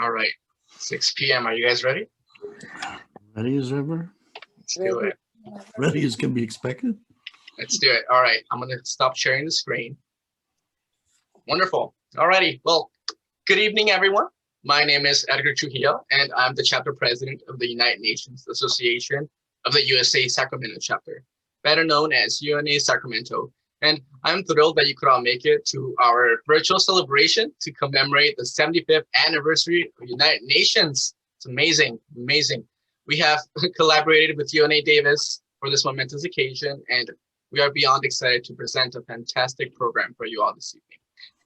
All right, 6 p.m. Are you guys ready? Ready as ever? Let's do it. Ready as can be expected? Let's do it. All right, I'm going to stop sharing the screen. Wonderful. All righty. Well, good evening, everyone. My name is Edgar Trujillo, and I'm the chapter president of the United Nations Association of the USA Sacramento Chapter, better known as UNA Sacramento. And I'm thrilled that you could all make it to our virtual celebration to commemorate the 75th anniversary of the United Nations. It's amazing, amazing. We have collaborated with UNA Davis for this momentous occasion, and we are beyond excited to present a fantastic program for you all this evening.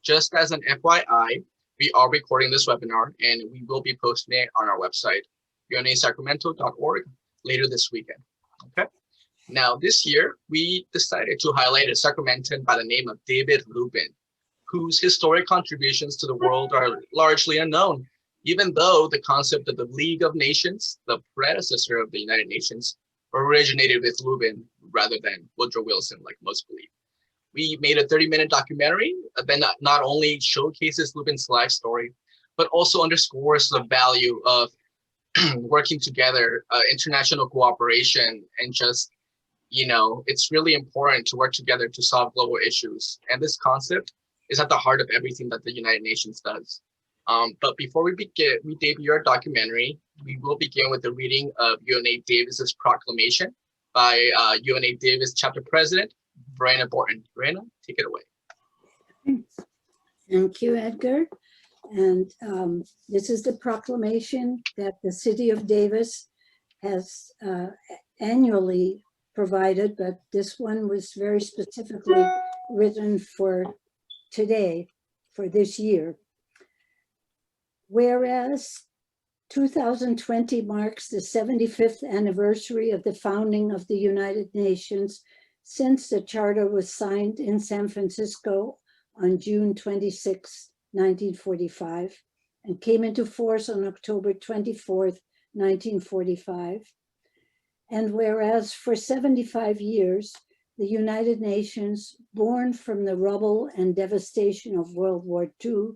Just as an FYI, we are recording this webinar and we will be posting it on our website, unasacramento.org, later this weekend. Okay. Now, this year, we decided to highlight a Sacramentan by the name of David Lubin, whose historic contributions to the world are largely unknown, even though the concept of the League of Nations, the predecessor of the United Nations, originated with Lubin rather than Woodrow Wilson, like most believe. We made a 30-minute documentary that not only showcases Lubin's life story, but also underscores the value of working together, international cooperation, and just, you know, it's really important to work together to solve global issues. And this concept is at the heart of everything that the United Nations does. But before we begin, we debut our documentary, we will begin with the reading of UNA Davis's proclamation by UNA Davis Chapter President, Brenna Morton. Brenna, take it away. Thank you, Edgar. And this is the proclamation that the city of Davis has annually provided, but this one was very specifically written for today, for this year. Whereas 2020 marks the 75th anniversary of the founding of the United Nations, since the charter was signed in San Francisco on June 26, 1945, and came into force on October 24th, 1945. And whereas for 75 years, the United Nations, born from the rubble and devastation of World War II,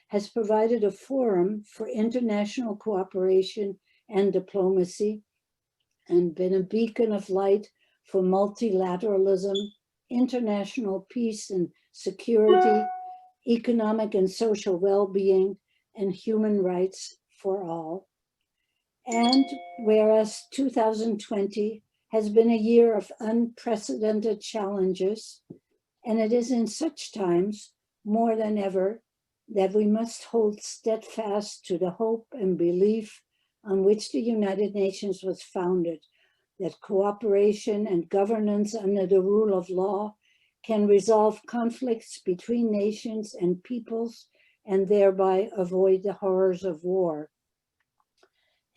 has provided a forum for international cooperation and diplomacy, and been a beacon of light for multilateralism, international peace and security, economic and social well-being, and human rights for all. And whereas 2020 has been a year of unprecedented challenges, and it is in such times more than ever that we must hold steadfast to the hope and belief on which the United Nations was founded, that cooperation and governance under the rule of law can resolve conflicts between nations and peoples and thereby avoid the horrors of war.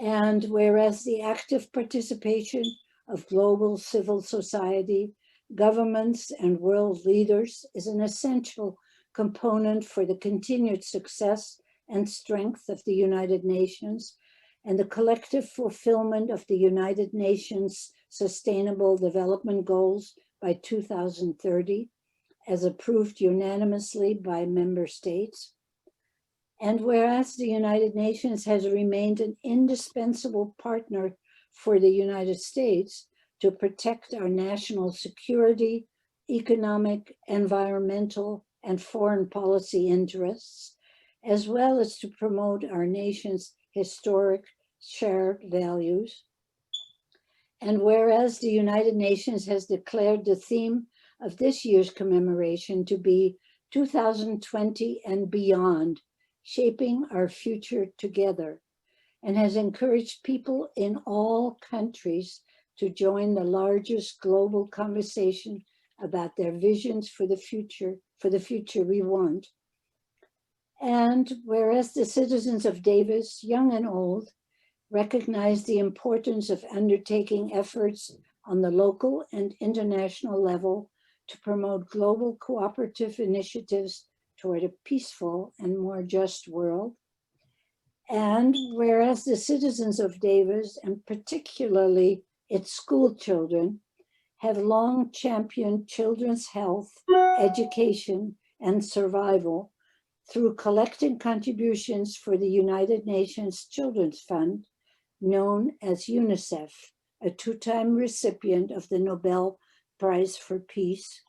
And whereas the active participation of global civil society, governments, and world leaders is an essential component for the continued success and strength of the United Nations and the collective fulfillment of the United Nations Sustainable Development Goals by 2030, as approved unanimously by member states. And whereas the United Nations has remained an indispensable partner for the United States to protect our national security, economic, environmental, and foreign policy interests, as well as to promote our nation's historic shared values. And whereas the United Nations has declared the theme of this year's commemoration to be 2020 and beyond, shaping our future together, and has encouraged people in all countries to join the largest global conversation about their visions for the future we want. And whereas the citizens of Davis, young and old, recognize the importance of undertaking efforts on the local and international level to promote global cooperative initiatives toward a peaceful and more just world. And whereas the citizens of Davis, and particularly its school children, have long championed children's health, education, and survival through collecting contributions for the United Nations Children's Fund, known as UNICEF, a two-time recipient of the Nobel Prize for Peace.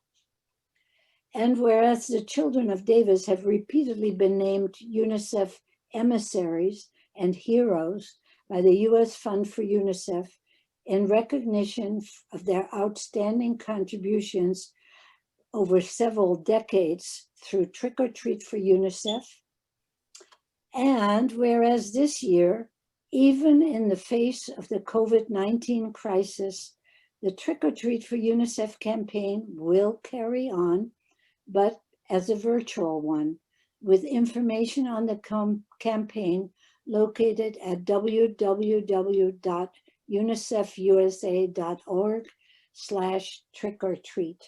And whereas the children of Davis have repeatedly been named UNICEF emissaries and heroes by the U.S. Fund for UNICEF in recognition of their outstanding contributions over several decades through Trick or Treat for UNICEF. And whereas this year, even in the face of the COVID-19 crisis, the Trick or Treat for UNICEF campaign will carry on, but as a virtual one, with information on the campaign located at www.unicefusa.org/trick-or-treat.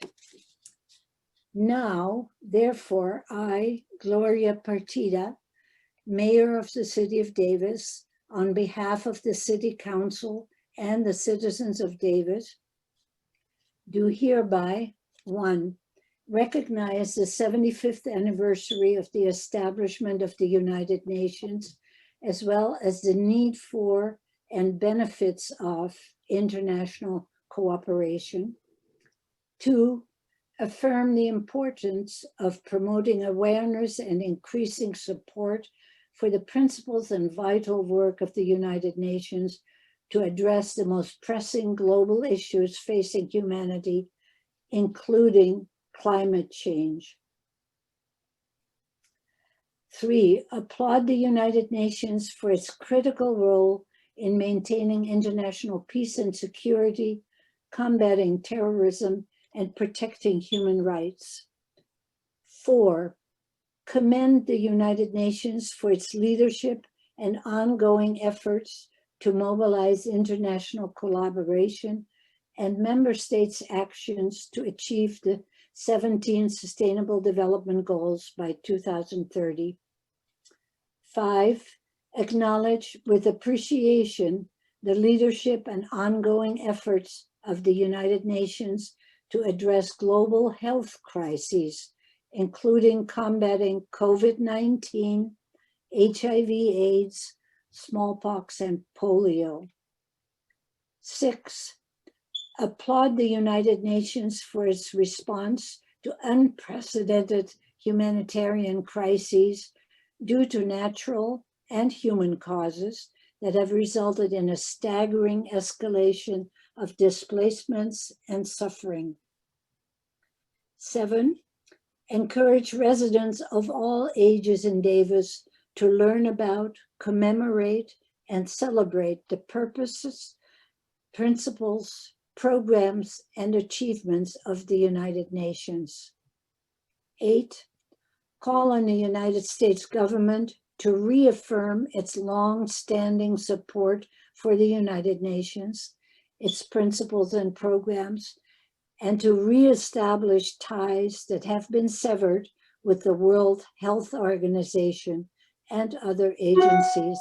Now, therefore, I, Gloria Partida, Mayor of the City of Davis, on behalf of the City Council and the citizens of Davis, do hereby, 1, recognize the 75th anniversary of the establishment of the United Nations, as well as the need for and benefits of international cooperation. 2, affirm the importance of promoting awareness and increasing support for the principles and vital work of the United Nations to address the most pressing global issues facing humanity, including climate change. 3, applaud the United Nations for its critical role in maintaining international peace and security, combating terrorism, and protecting human rights. 4, commend the United Nations for its leadership and ongoing efforts to mobilize international collaboration and member states' actions to achieve the 17 Sustainable Development Goals by 2030. 5, acknowledge with appreciation the leadership and ongoing efforts of the United Nations to address global health crises, including combating COVID-19, HIV/AIDS, smallpox, and polio. 6, applaud the United Nations for its response to unprecedented humanitarian crises due to natural and human causes that have resulted in a staggering escalation of displacements and suffering. 7, encourage residents of all ages in Davis to learn about, commemorate, and celebrate the purposes, principles, programs, and achievements of the United Nations. 8, call on the United States government to reaffirm its long-standing support for the United Nations, its principles and programs, and to reestablish ties that have been severed with the World Health Organization and other agencies.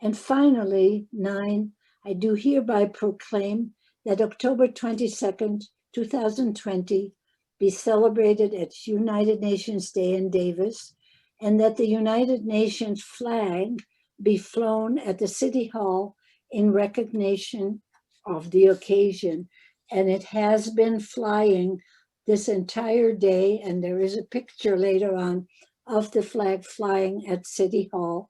And finally, 9, I do hereby proclaim that October 22nd, 2020 be celebrated as United Nations Day in Davis, and that the United Nations flag be flown at the City Hall in recognition of the occasion. And it has been flying this entire day, and there is a picture later on of the flag flying at City Hall.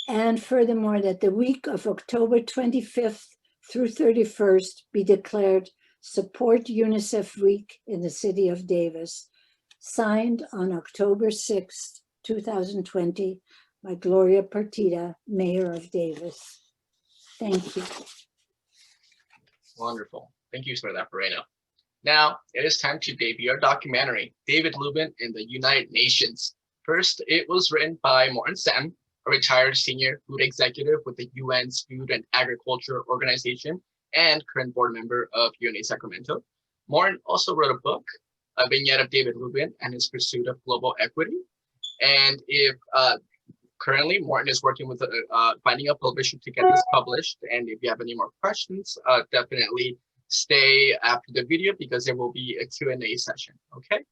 And furthermore, that the week of October 25th through 31st be declared Support UNICEF Week in the City of Davis, signed on October 6th, 2020, by Gloria Partida, Mayor of Davis. Thank you. Wonderful. Thank you for that, Moreno. Now, it is time to debut our documentary, David Lubin in the United Nations. First, it was written by Morton Satin, a retired senior food executive with the UN's Food and Agriculture Organization and current board member of UNA Sacramento. Morton also wrote a book, A Vignette of David Lubin and His Pursuit of Global Equity. And if currently Morton is working with finding a publisher to get this published. And if you have any more questions, definitely stay after the video because there will be a Q&A session, okay?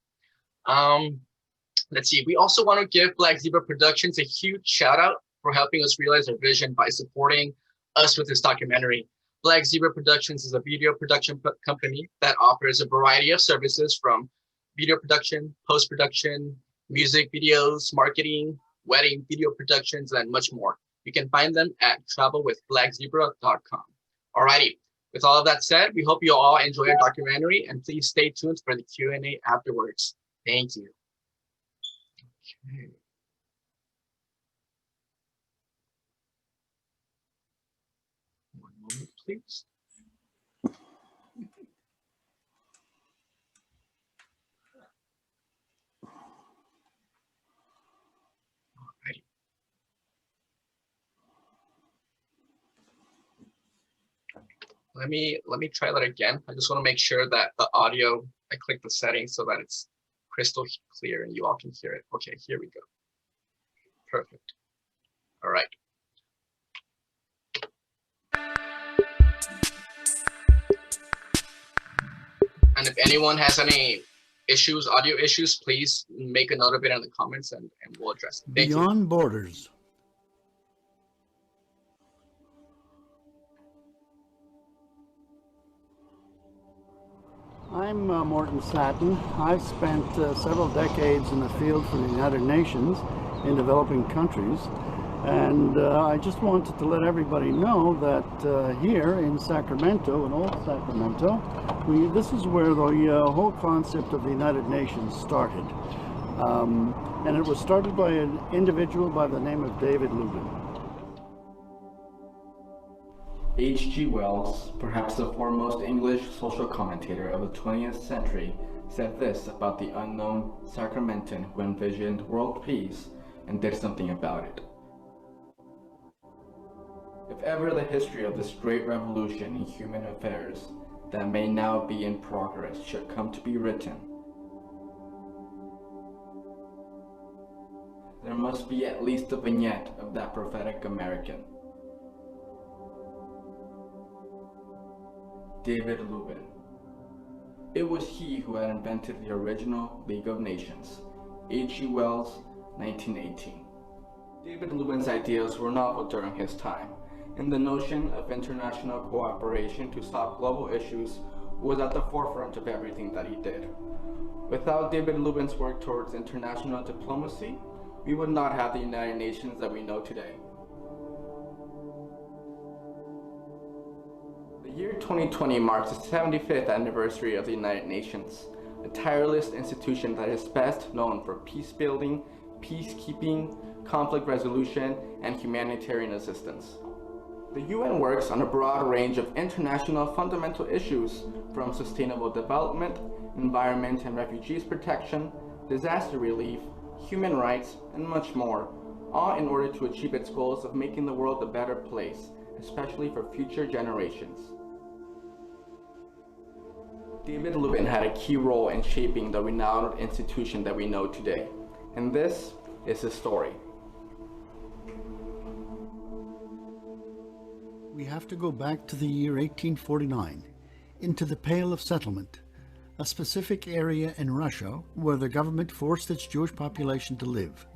Let's see. We also want to give Black Zebra Productions a huge shout out for helping us realize our vision by supporting us with this documentary. Black Zebra Productions is a video production company that offers a variety of services from video production, post-production, music videos, marketing, wedding video productions, and much more. You can find them at travelwithblackzebra.com. Alrighty, with all of that said, we hope you all enjoy our documentary and please stay tuned for the Q&A afterwards. Thank you. Okay. One moment, please. Alrighty. Let me try that again. I just want to make sure that the audio, I click the settings so that it's crystal clear and you all can hear it. Okay, here we go. Perfect. All right. And if anyone has any issues, audio issues, please make a note of it in the comments and we'll address it. Thank you. Beyond Borders. I'm Morton Satin. I've spent several decades in the field for the United Nations in developing countries, and I just wanted to let everybody know that here in Sacramento, in old Sacramento, this is where the whole concept of the United Nations started. And it was started by an individual by the name of David Lubin. H.G. Wells, perhaps the foremost English social commentator of the 20th century, said this about the unknown Sacramentan who envisioned world peace and did something about it. If ever the history of this great revolution in human affairs that may now be in progress should come to be written, there must be at least a vignette of that prophetic American. David Lubin. It was he who had invented the original League of Nations, H.G. Wells, 1918. David Lubin's ideas were novel during his time, and the notion of international cooperation to solve global issues was at the forefront of everything that he did. Without David Lubin's work towards international diplomacy, we would not have the United Nations that we know today. The year 2020 marks the 75th anniversary of the United Nations, a tireless institution that is best known for peace building, peacekeeping, conflict resolution, and humanitarian assistance. The UN works on a broad range of international fundamental issues, from sustainable development, environment and refugees protection, disaster relief, human rights, and much more, all in order to achieve its goals of making the world a better place, especially for future generations. David Lubin had a key role in shaping the renowned institution that we know today, and this is his story. We have to go back to the year 1849, into the Pale of Settlement, a specific area in Russia where the government forced its Jewish population to live.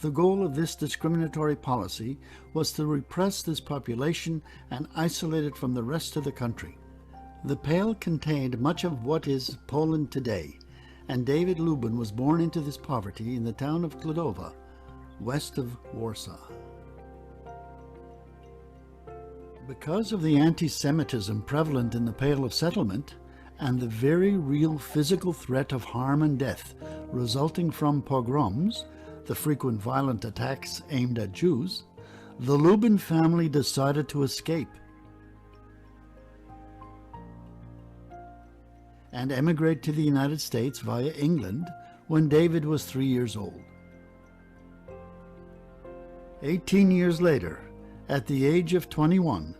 The goal of this discriminatory policy was to repress this population and isolate it from the rest of the country. The Pale contained much of what is Poland today, and David Lubin was born into this poverty in the town of Kladova, west of Warsaw. Because of the anti-Semitism prevalent in the Pale of Settlement, and the very real physical threat of harm and death resulting from pogroms, the frequent violent attacks aimed at Jews, the Lubin family decided to escape and emigrate to the United States via England when David was 3 years old. 18 years later, at the age of 21,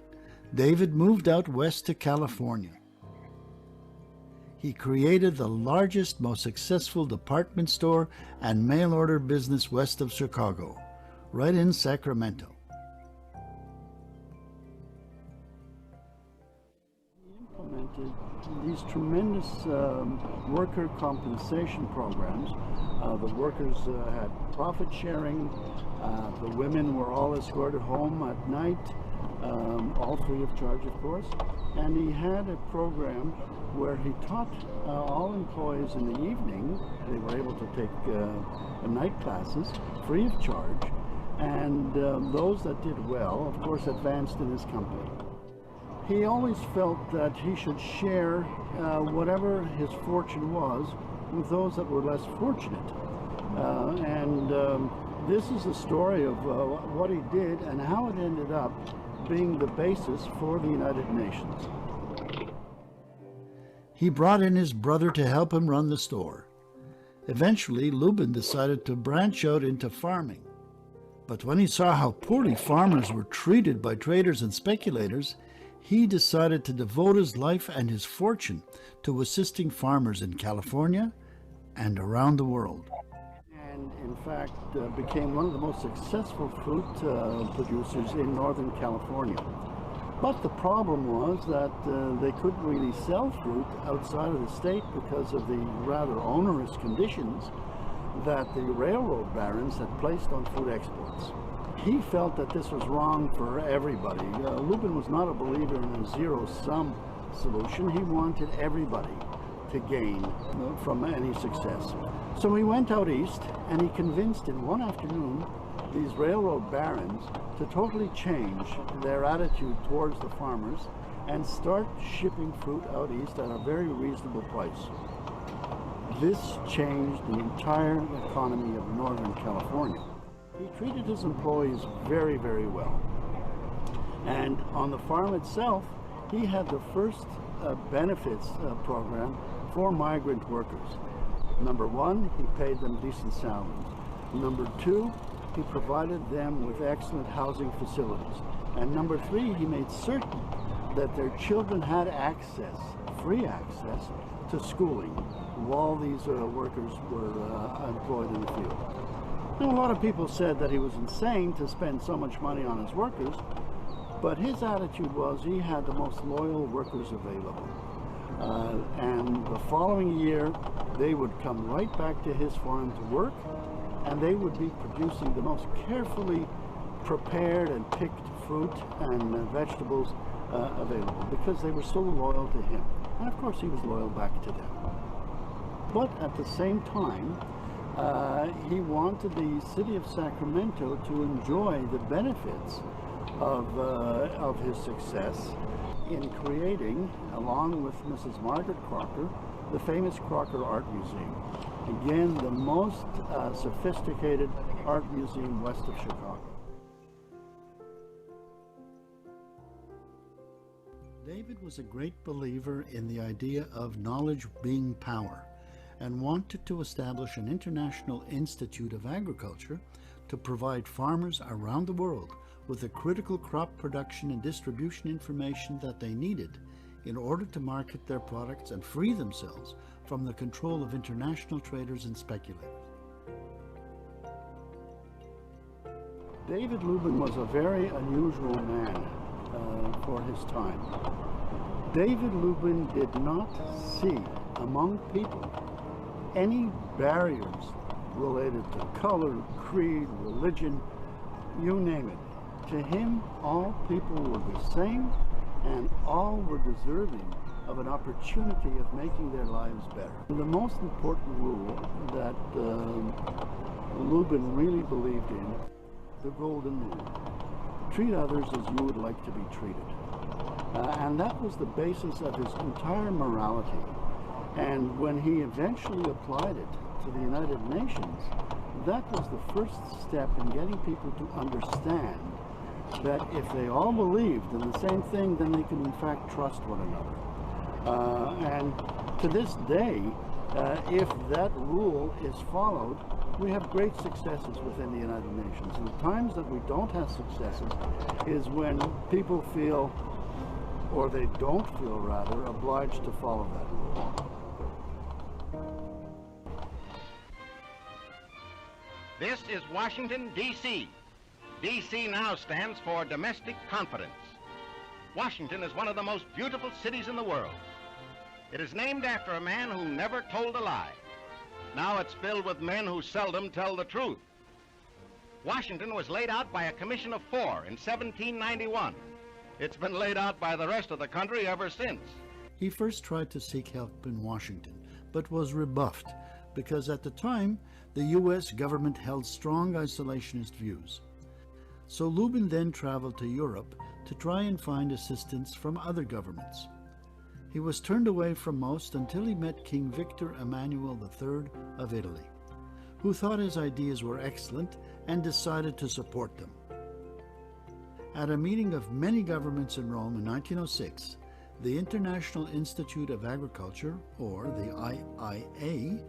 David moved out west to California. He created the largest, most successful department store and mail-order business west of Chicago, right in Sacramento. He implemented these tremendous worker compensation programs The workers had profit sharing. The women were all escorted home at night, all free of charge, of course. And he had a program where he taught all employees in the evening. They were able to take night classes free of charge. And those that did well, of course, advanced in his company. He always felt that he should share whatever his fortune was with those that were less fortunate. This is the story of what he did and how it ended up being the basis for the United Nations. He brought in his brother to help him run the store. Eventually, Lubin decided to branch out into farming. But when he saw how poorly farmers were treated by traders and speculators, he decided to devote his life and his fortune to assisting farmers in California and around the world. And in fact, became one of the most successful fruit producers in Northern California. But the problem was that they couldn't really sell fruit outside of the state because of the rather onerous conditions that the railroad barons had placed on fruit exports. He felt that this was wrong for everybody. Lubin was not a believer in a zero-sum solution. He wanted everybody to gain from any success. So he went out east and he convinced in one afternoon these railroad barons to totally change their attitude towards the farmers and start shipping fruit out east at a very reasonable price. This changed the entire economy of Northern California. He treated his employees very, very well. And on the farm itself, he had the first benefits program for migrant workers. Number one, he paid them decent salaries. Number two, he provided them with excellent housing facilities. And number three, he made certain that their children had access, free access, to schooling while these workers were employed in the field. Now, a lot of people said that he was insane to spend so much money on his workers, but his attitude was he had the most loyal workers available. And the following year, they would come right back to his farm to work, and they would be producing the most carefully prepared and picked fruit and vegetables available because they were so loyal to him. And of course, he was loyal back to them. But at the same time, he wanted the city of Sacramento to enjoy the benefits of his success in creating, along with Mrs. Margaret Crocker, the famous Crocker Art Museum. Again, the most sophisticated art museum west of Chicago. David was a great believer in the idea of knowledge being power and wanted to establish an international institute of agriculture to provide farmers around the world with the critical crop production and distribution information that they needed in order to market their products and free themselves from the control of international traders and speculators. David Lubin was a very unusual man for his time. David Lubin did not see among people any barriers related to color, creed, religion, you name it. To him, all people were the same and all were deserving of an opportunity of making their lives better. The most important rule that Lubin really believed in, the golden rule. Treat others as you would like to be treated. And that was the basis of his entire morality. And when he eventually applied it to the United Nations, that was the first step in getting people to understand that if they all believed in the same thing, then they can in fact trust one another. And to this day, if that rule is followed, we have great successes within the United Nations. And the times that we don't have successes is when people feel, or they don't feel rather, obliged to follow that rule. This is Washington, D.C. D.C. now stands for domestic confidence. Washington is one of the most beautiful cities in the world. It is named after a man who never told a lie. Now it's filled with men who seldom tell the truth. Washington was laid out by a commission of 4 in 1791. It's been laid out by the rest of the country ever since. He first tried to seek help in Washington, but was rebuffed because at the time, the U.S. government held strong isolationist views. So Lubin then traveled to Europe to try and find assistance from other governments. He was turned away from most until he met King Victor Emmanuel III of Italy, who thought his ideas were excellent and decided to support them. At a meeting of many governments in Rome in 1906, the International Institute of Agriculture, or the IIA,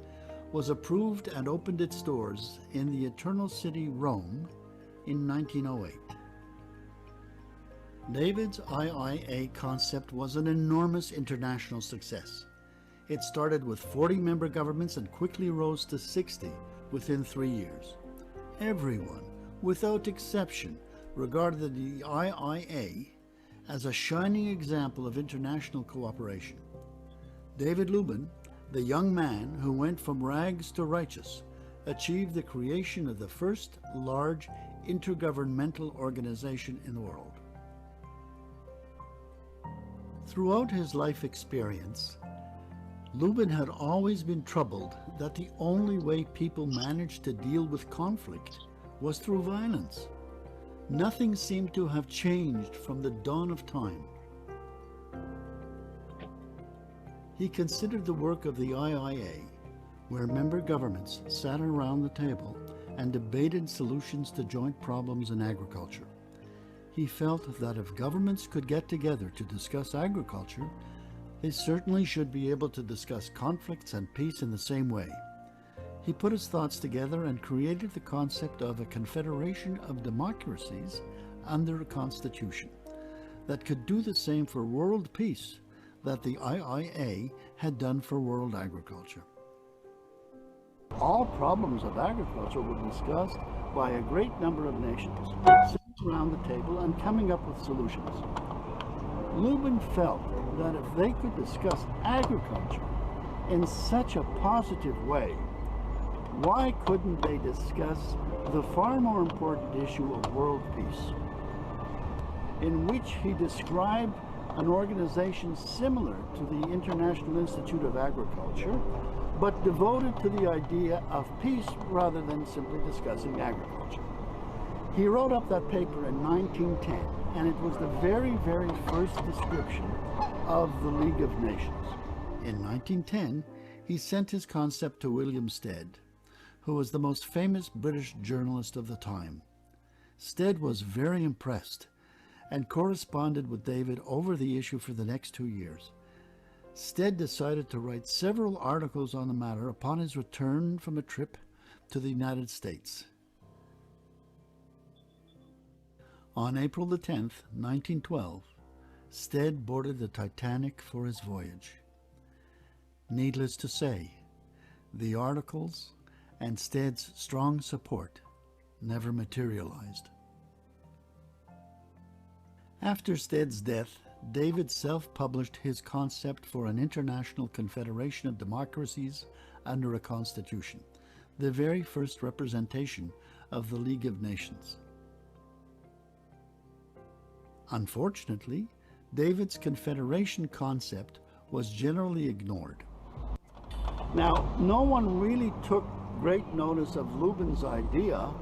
was approved and opened its doors in the Eternal City, Rome, in 1908. David's IIA concept was an enormous international success. It started with 40 member governments and quickly rose to 60 within 3 years. Everyone, without exception, regarded the IIA as a shining example of international cooperation. David Lubin, the young man who went from rags to righteous, achieved the creation of the first large intergovernmental organization in the world. Throughout his life experience, Lubin had always been troubled that the only way people managed to deal with conflict was through violence. Nothing seemed to have changed from the dawn of time. He considered the work of the IIA, where member governments sat around the table and debated solutions to joint problems in agriculture. He felt that if governments could get together to discuss agriculture, they certainly should be able to discuss conflicts and peace in the same way. He put his thoughts together and created the concept of a confederation of democracies under a constitution that could do the same for world peace that the IIA had done for world agriculture. All problems of agriculture were discussed by a great number of nations, sitting around the table and coming up with solutions. Lubin felt that if they could discuss agriculture in such a positive way, why couldn't they discuss the far more important issue of world peace, in which he described an organization similar to the International Institute of Agriculture, but devoted to the idea of peace rather than simply discussing agriculture. He wrote up that paper in 1910, and it was the very, very first description of the League of Nations. In 1910, he sent his concept to William Stead, who was the most famous British journalist of the time. Stead was very impressed and corresponded with David over the issue for the next 2 years. Stead decided to write several articles on the matter upon his return from a trip to the United States. On April the 10th, 1912, Stead boarded the Titanic for his voyage. Needless to say, the articles and Stead's strong support never materialized. After Stead's death, David self-published his concept for an international confederation of democracies under a constitution, the very first representation of the League of Nations. Unfortunately, David's confederation concept was generally ignored. Now, no one really took great notice of Lubin's idea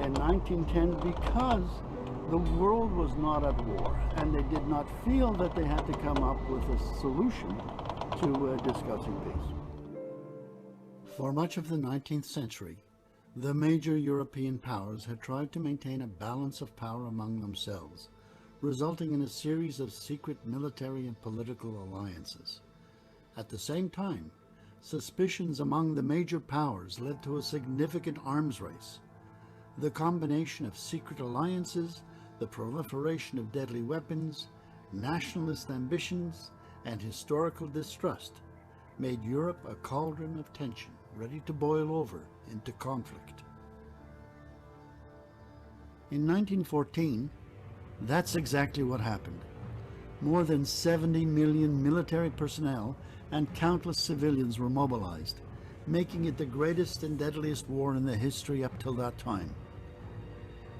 in 1910 because the world was not at war, and they did not feel that they had to come up with a solution to discussing peace. For much of the 19th century, the major European powers had tried to maintain a balance of power among themselves, resulting in a series of secret military and political alliances. At the same time, suspicions among the major powers led to a significant arms race. The combination of secret alliances, the proliferation of deadly weapons, nationalist ambitions, and historical distrust made Europe a cauldron of tension, ready to boil over into conflict. In 1914, that's exactly what happened. More than 70 million military personnel and countless civilians were mobilized, making it the greatest and deadliest war in the history up till that time.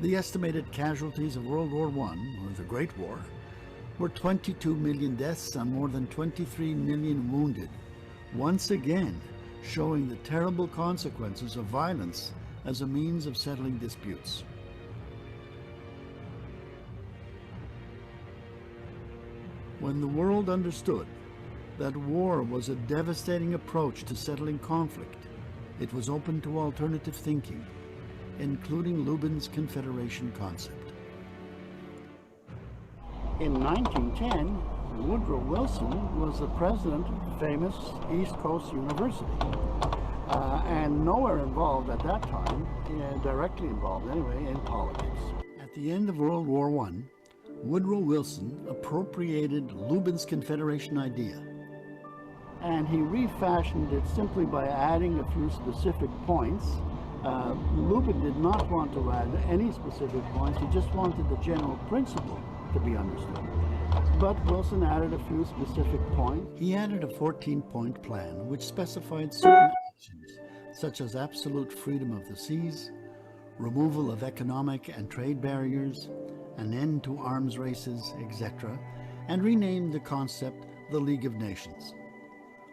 The estimated casualties of World War I, or the Great War, were 22 million deaths and more than 23 million wounded, once again showing the terrible consequences of violence as a means of settling disputes. When the world understood that war was a devastating approach to settling conflict, it was open to alternative thinking, including Lubin's Confederation concept. In 1910, Woodrow Wilson was the president of famous East Coast University, and nowhere involved at that time, directly involved anyway, in politics. At the end of World War I, Woodrow Wilson appropriated Lubin's Confederation idea, And he refashioned it simply by adding a few specific points. Lubin did not want to add any specific points, he just wanted the general principle to be understood. But Wilson added a few specific points. He added a 14-point plan which specified certain actions, such as absolute freedom of the seas, removal of economic and trade barriers, an end to arms races, etc., and renamed the concept the League of Nations.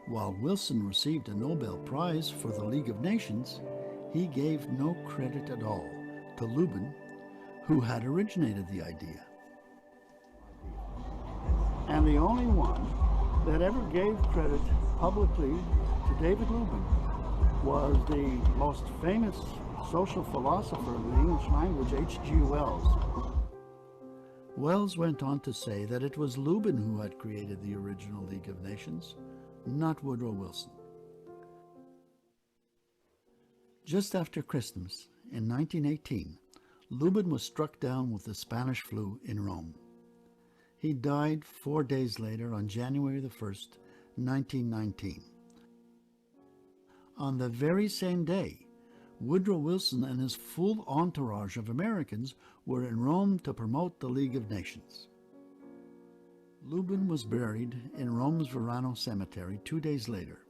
While Wilson received a Nobel Prize for the League of Nations, he gave no credit at all to Lubin, who had originated the idea. And the only one that ever gave credit publicly to David Lubin was the most famous social philosopher of the English language, H.G. Wells. Wells went on to say that it was Lubin who had created the original League of Nations, not Woodrow Wilson. Just after Christmas, in 1918, Lubin was struck down with the Spanish flu in Rome. He died 4 days later on January the 1st, 1919. On the very same day, Woodrow Wilson and his full entourage of Americans were in Rome to promote the League of Nations. Lubin was buried in Rome's Verano Cemetery 2 days later,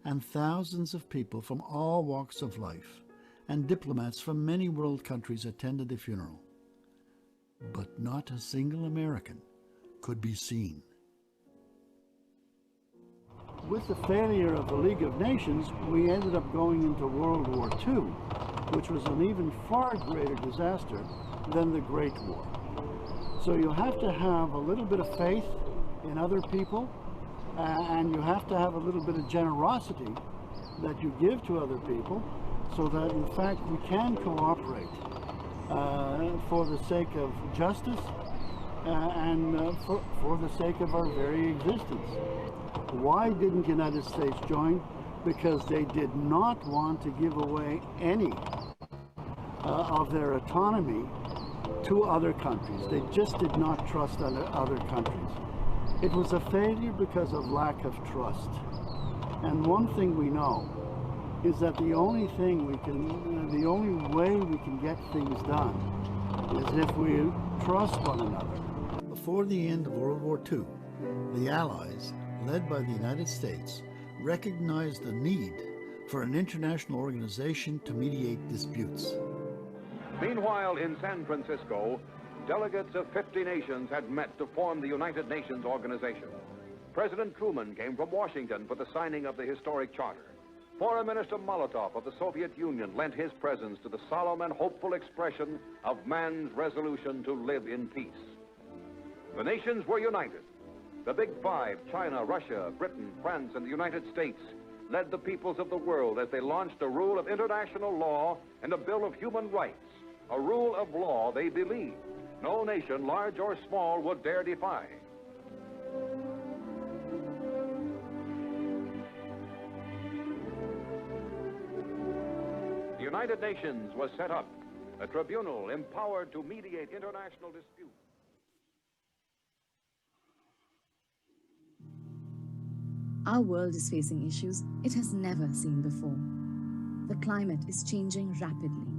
and thousands of people from all walks of life and diplomats from many world countries attended the funeral. But not a single American could be seen. With the failure of the League of Nations, we ended up going into World War II, which was an even far greater disaster than the Great War. So you have to have a little bit of faith in other people, and you have to have a little bit of generosity that you give to other people, so that in fact we can cooperate for the sake of justice and for the sake of our very existence. Why didn't the United States join? Because they did not want to give away any of their autonomy to other countries. They just did not trust other countries. It was a failure because of lack of trust. And one thing we know is that the only way we can get things done is if we trust one another. Before the end of World War II, the Allies, led by the United States, recognized the need for an international organization to mediate disputes. Meanwhile, in San Francisco, delegates of 50 nations had met to form the United Nations organization. President Truman came from Washington for the signing of the historic charter. Foreign Minister Molotov of the Soviet Union lent his presence to the solemn and hopeful expression of man's resolution to live in peace. The nations were united. The Big Five, China, Russia, Britain, France, and the United States, led the peoples of the world as they launched a rule of international law and a bill of human rights, a rule of law they believed no nation, large or small, would dare defy. The United Nations was set up, a tribunal empowered to mediate international disputes. Our world is facing issues it has never seen before. The climate is changing rapidly.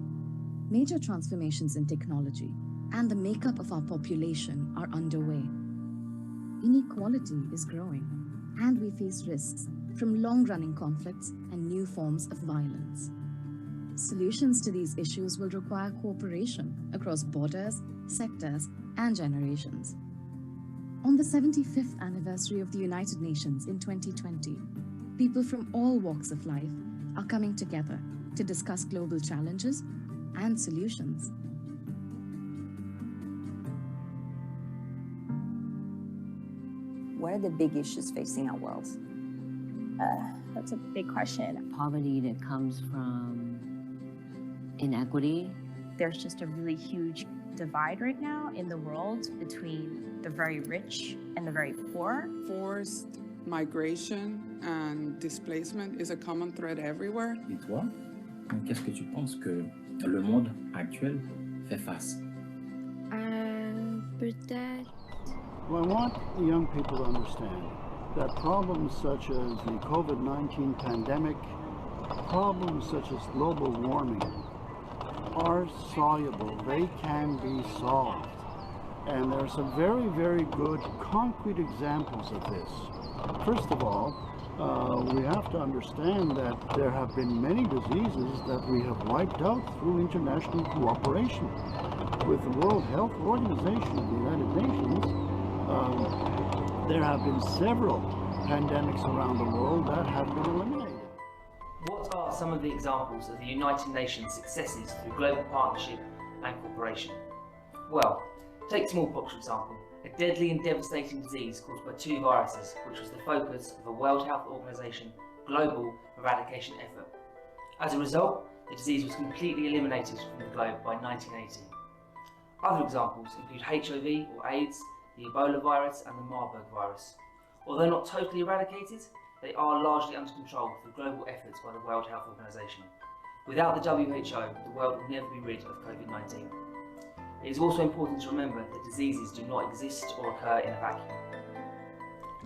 Major transformations in technology and the makeup of our population are underway. Inequality is growing, and we face risks from long-running conflicts and new forms of violence. Solutions to these issues will require cooperation across borders, sectors, and generations. On the 75th anniversary of the United Nations in 2020, people from all walks of life are coming together to discuss global challenges and solutions. What are the big issues facing our world? That's a big question. Poverty that comes from inequity. There's just a really huge divide right now in the world between the very rich and the very poor. Forced migration and displacement is a common thread everywhere. Et toi, qu'est-ce que tu penses que le monde actuel fait face? Peut-être. Well, I want the young people to understand that problems such as the COVID-19 pandemic, problems such as global warming, are soluble. They can be solved. And there are some very, very good concrete examples of this. First of all, we have to understand that there have been many diseases that we have wiped out through international cooperation. With the World Health Organization of the United Nations, there have been several pandemics around the world that have been eliminated. What are some of the examples of the United Nations successes through global partnership and cooperation? Well, take smallpox for example, a deadly and devastating disease caused by two viruses, which was the focus of a World Health Organization global eradication effort. As a result, the disease was completely eliminated from the globe by 1980. Other examples include HIV or AIDS, the Ebola virus and the Marburg virus. Although not totally eradicated, they are largely under control through global efforts by the World Health Organization. Without the WHO, the world will never be rid of COVID-19. It is also important to remember that diseases do not exist or occur in a vacuum.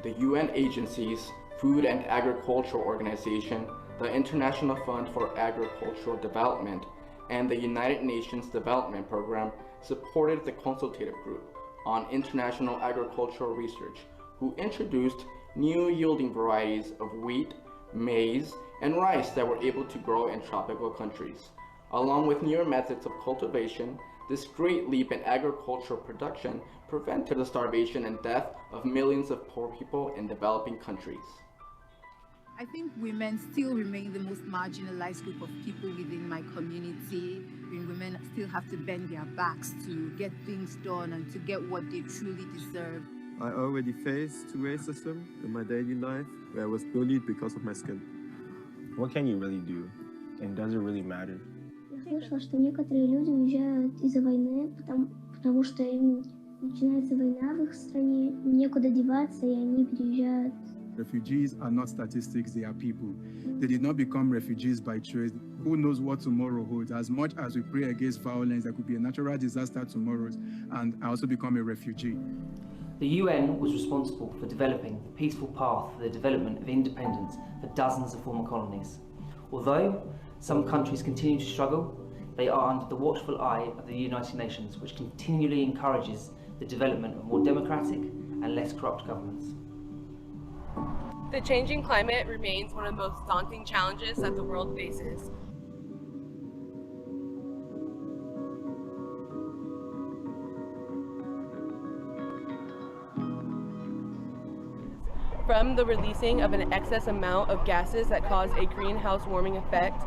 The UN agencies, Food and Agriculture Organization, the International Fund for Agricultural Development, and the United Nations Development Program supported the consultative group on international agricultural research, who introduced new yielding varieties of wheat, maize, and rice that were able to grow in tropical countries. Along with newer methods of cultivation, this great leap in agricultural production prevented the starvation and death of millions of poor people in developing countries. I think women still remain the most marginalized group of people within my community. Women still have to bend their backs to get things done and to get what they truly deserve. I already faced racism in my daily life, where I was bullied because of my skin. What can you really do? And does it really matter? Я слышала, что некоторые люди уезжают из-за войны, потому что им начинается война в их стране, некуда деваться, и они переезжают. Refugees are not statistics, they are people. They did not become refugees by choice. Who knows what tomorrow holds? As much as we pray against violence, there could be a natural disaster tomorrow, and I also become a refugee. The UN was responsible for developing the peaceful path for the development of independence for dozens of former colonies. Although some countries continue to struggle, they are under the watchful eye of the United Nations, which continually encourages the development of more democratic and less corrupt governments. The changing climate remains one of the most daunting challenges that the world faces. From the releasing of an excess amount of gases that cause a greenhouse warming effect,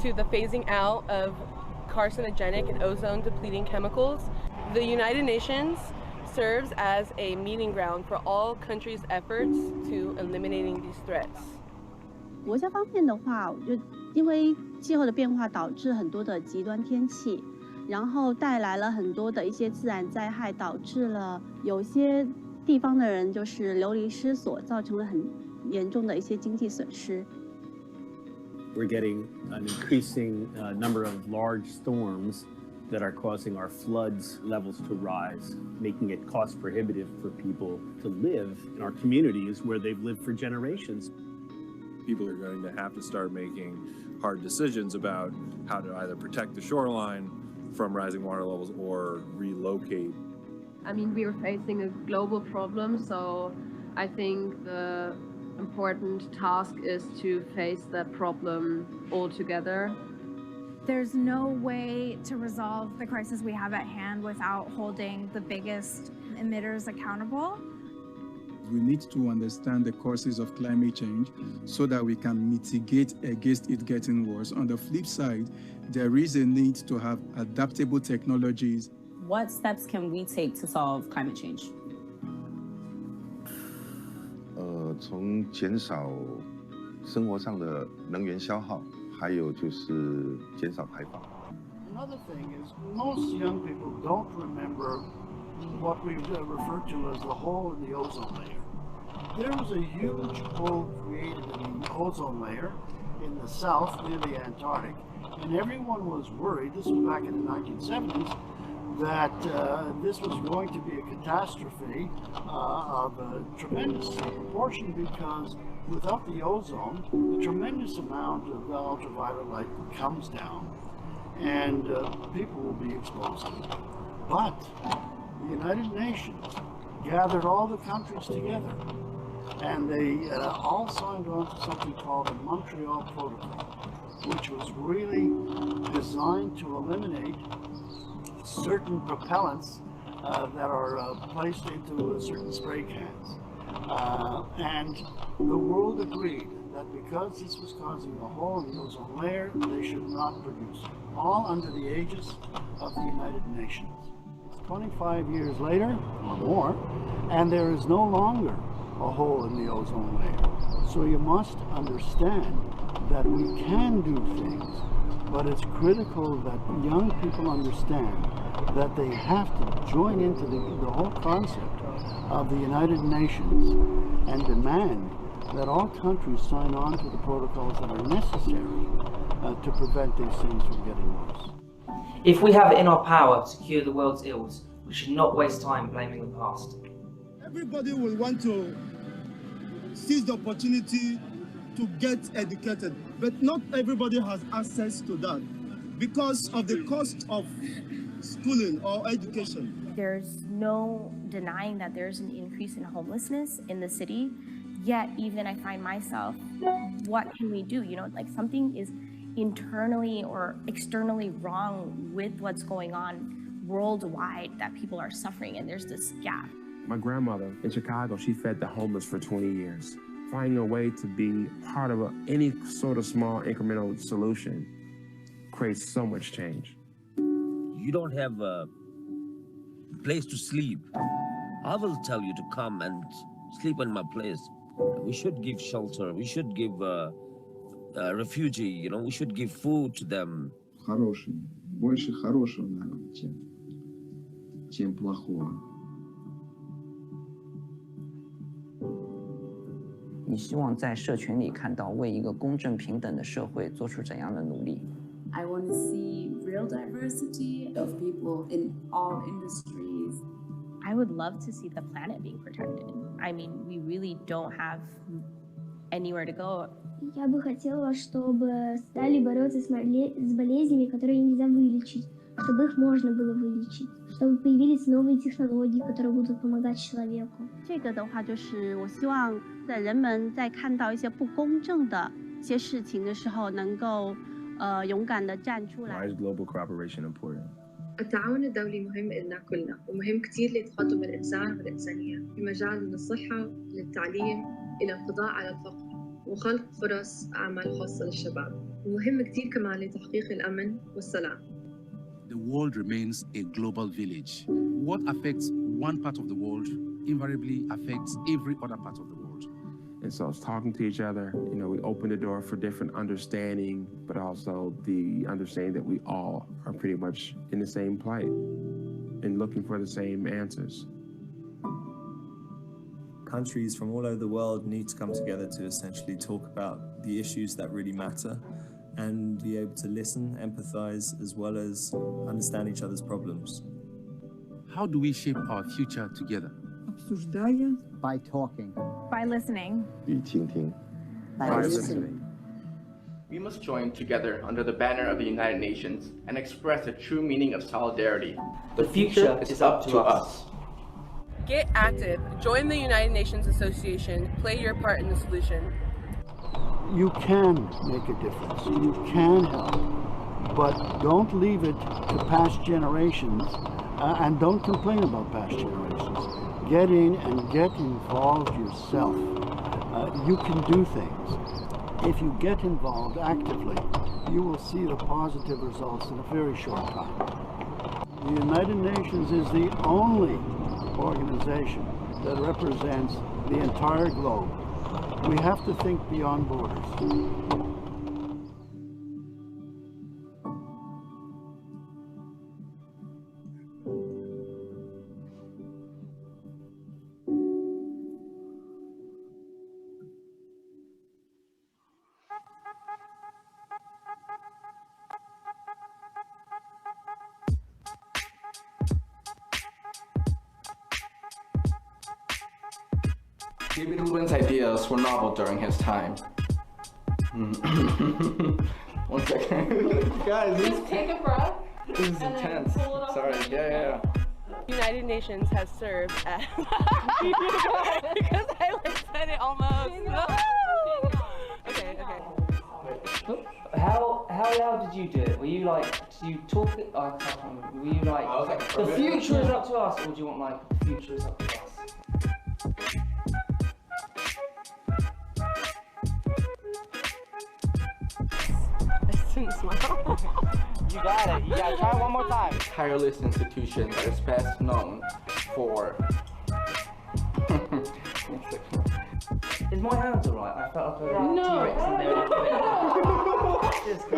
to the phasing out of carcinogenic and ozone depleting chemicals, the United Nations serves as a meeting ground for all countries' efforts to eliminating these threats. 国家方面的话，我觉得因为气候的变化导致很多的极端天气，然后带来了很多的一些自然灾害，导致了有些地方的人就是流离失所，造成了很严重的一些经济损失。 We're getting an increasing number of large storms that are causing our floods levels to rise, making it cost prohibitive for people to live in our communities where they've lived for generations. People are going to have to start making hard decisions about how to either protect the shoreline from rising water levels or relocate. I mean, we are facing a global problem, so I think the important task is to face the problem all together. There's no way to resolve the crisis we have at hand without holding the biggest emitters accountable. We need to understand the causes of climate change so that we can mitigate against it getting worse. On the flip side, there is a need to have adaptable technologies. What steps can we take to solve climate change? 从减少生活上的能源消耗，还有就是减少排放。 Another thing is most young people don't remember what we refer to as the hole in the ozone layer. There was a huge hole created in the ozone layer in the south near the Antarctic, and everyone was worried, this was back in the 1970s, that this was going to be a catastrophe of a tremendous proportion, because without the ozone, a tremendous amount of ultraviolet light comes down and people will be exposed to it. But the United Nations gathered all the countries together and they all signed on to something called the Montreal Protocol, which was really designed to eliminate certain propellants that are placed into certain spray cans. And the world agreed that because this was causing a hole in the ozone layer, they should not produce it, all under the aegis of the United Nations. It's 25 years later, or more, and there is no longer a hole in the ozone layer. So you must understand that we can do things, but it's critical that young people understand that they have to join into the whole concept of the United Nations and demand that all countries sign on to the protocols that are necessary to prevent these things from getting worse. If we have it in our power to cure the world's ills, we should not waste time blaming the past. Everybody will want to seize the opportunity to get educated, but not everybody has access to that because of the cost of schooling or education. There's no denying that there's an increase in homelessness in the city, yet even I find myself, what can we do? You know, like something is internally or externally wrong with what's going on worldwide that people are suffering, and there's this gap. My grandmother in Chicago, she fed the homeless for 20 years. Finding a way to be part of any sort of small incremental solution creates so much change. You don't have a place to sleep. I will tell you to come and sleep in my place. We should give shelter. We should give refugee, you know, we should give food to them. Хороший, больше хорошего, наверное, чем плохого. 你希望在社群里看到为一个公正平等的社会做出怎样的努力？ I want to see real diversity of people in all industries. I would love to see the planet being protected. I mean, we really don't have anywhere to go. Я бы хотела, чтобы стали бороться с болезнями, которые нельзя вылечить, чтобы их можно было вылечить, чтобы появились новые технологии, которые будут помогать человеку. 这个的话，就是我希望在人们在看到一些不公正的一些事情的时候，能够勇敢地站出来。Why is global cooperation important? التعاون الدولي مهم إلنا كلنا ومهم كتير لتقدم الإنسان والإنسانية في مجال من الصحة للتعليم إلى القضاء على الفقر وخلق فرص عمل خاصة للشباب ومهم كتير كمان لتحقيق الأمن والسلام. The world remains a global village. What affects one part of the world invariably affects every other part of the world. And so it's talking to each other, you know, we open the door for different understanding, but also the understanding that we all are pretty much in the same plight and looking for the same answers. Countries from all over the world need to come together to essentially talk about the issues that really matter and be able to listen, empathize, as well as understand each other's problems. How do we shape our future together? Обсуждая. By talking. By listening. 与倾听. By listening. We must join together under the banner of the United Nations and express the true meaning of solidarity. The future is up to us. Get active. Join the United Nations Association. Play your part in the solution. You can make a difference. You can help. But don't leave it to past generations and don't complain about past generations. Get in and get involved yourself. You can do things. If you get involved actively, you will see the positive results in a very short time. The United Nations is the only organization that represents the entire globe. We have to think beyond borders. David Lubin's ideas were novel during his time. 1 second. Guys, Just take a breath. This is intense. Sorry, yeah. United Nations has served as because I like said it almost. Okay. How loud did you do it? Were you like, did you talk it? I can't remember. Were you like, the future is up to us, or do you want like, the future is up to us? Smile. You got it. You got it. Try it one more time. Tireless institution that is best known for. Is my hands alright? I felt like I had No. T-Rex in there. Just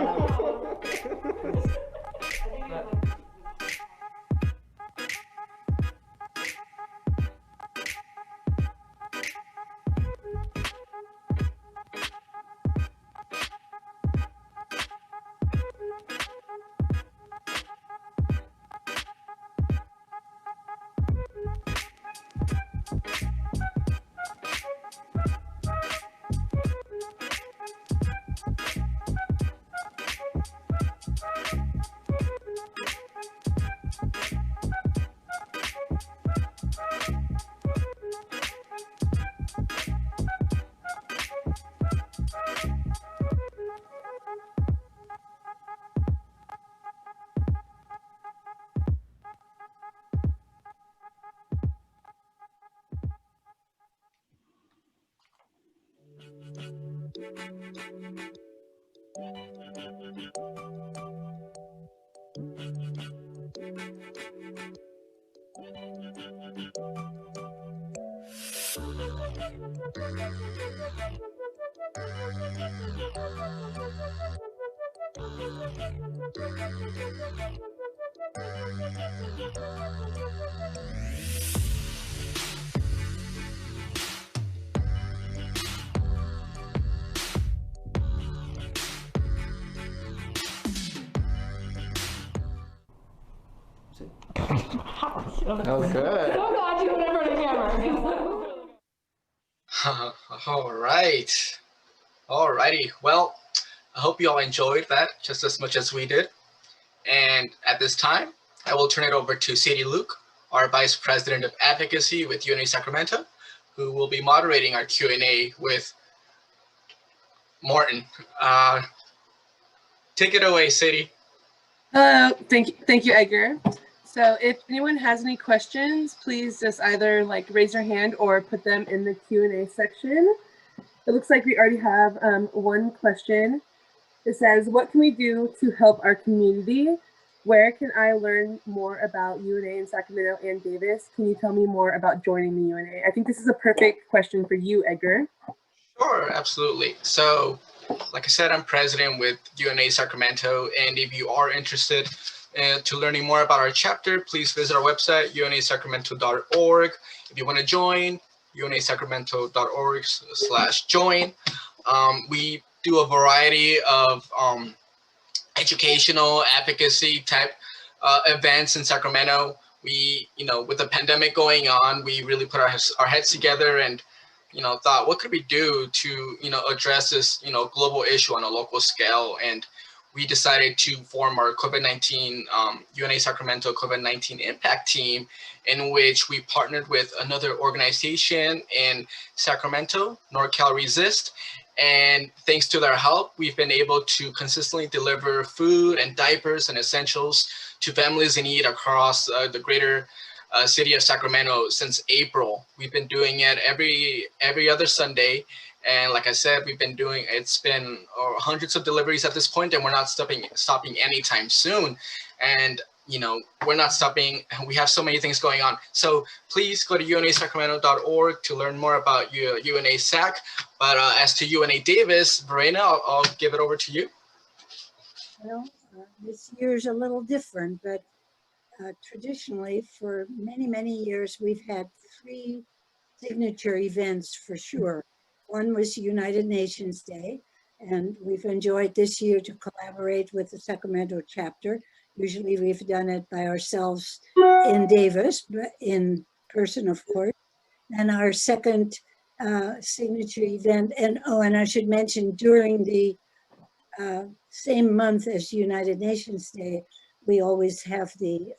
That was good. So glad you went in front of the camera. Alrighty. Well, I hope you all enjoyed that just as much as we did. And at this time, I will turn it over to Sadie Luke, our Vice President of Advocacy with UNA Sacramento, who will be moderating our Q&A with Morton. Take it away, Sadie. Hello, thank you, Edgar. So if anyone has any questions, please just either like raise your hand or put them in the Q&A section. It looks like we already have one question. It says, what can we do to help our community? Where can I learn more about UNA in Sacramento and Davis? Can you tell me more about joining the UNA? I think this is a perfect question for you, Edgar. Sure, absolutely. So, like I said, I'm president with UNA Sacramento, and if you are interested to learning more about our chapter, please visit our website, unasacramento.org. If you want to join, unasacramento.org/join. We do a variety of educational advocacy type events in Sacramento. We, with the pandemic going on, we really put our heads together and, thought, what could we do to, address this, global issue on a local scale? And we decided to form our COVID-19 UNA Sacramento COVID-19 impact team, in which we partnered with another organization in Sacramento, NorCal Resist. And thanks to their help, we've been able to consistently deliver food and diapers and essentials to families in need across the greater city of Sacramento since April. We've been doing it every other Sunday. And like I said, it's been hundreds of deliveries at this point, and we're not stopping anytime soon. And we're not stopping. We have so many things going on. So please go to unasacramento.org to learn more about UNA Sac. But as to UNA Davis, Verena, I'll give it over to you. Well, this year's a little different, but traditionally for many, many years, we've had 3 signature events for sure. One was United Nations Day, and we've enjoyed this year to collaborate with the Sacramento Chapter. Usually we've done it by ourselves in Davis, but in person, of course. And our second signature event, and I should mention, during the same month as United Nations Day, we always have the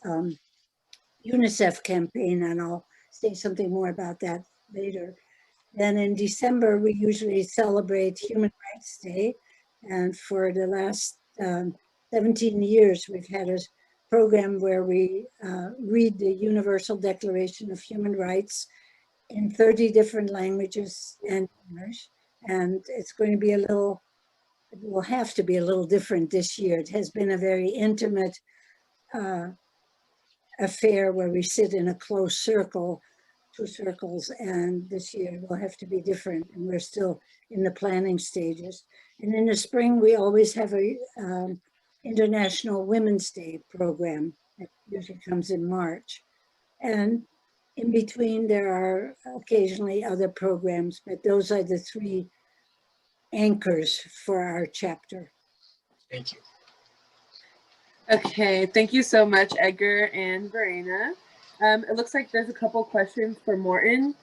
UNICEF campaign, and I'll say something more about that later. Then in December, we usually celebrate Human Rights Day. And for the last 17 years, we've had a program where we read the Universal Declaration of Human Rights in 30 different languages and English. And it's going to be it will have to be a little different this year. It has been a very intimate affair where we sit in a close circle, 2 circles, and this year will have to be different, and we're still in the planning stages. And in the spring, we always have a International Women's Day program that usually comes in March. And in between, there are occasionally other programs, but those are the 3 anchors for our chapter. Thank you. Okay, thank you so much, Edgar and Verena. It looks like there's a couple questions for Morton.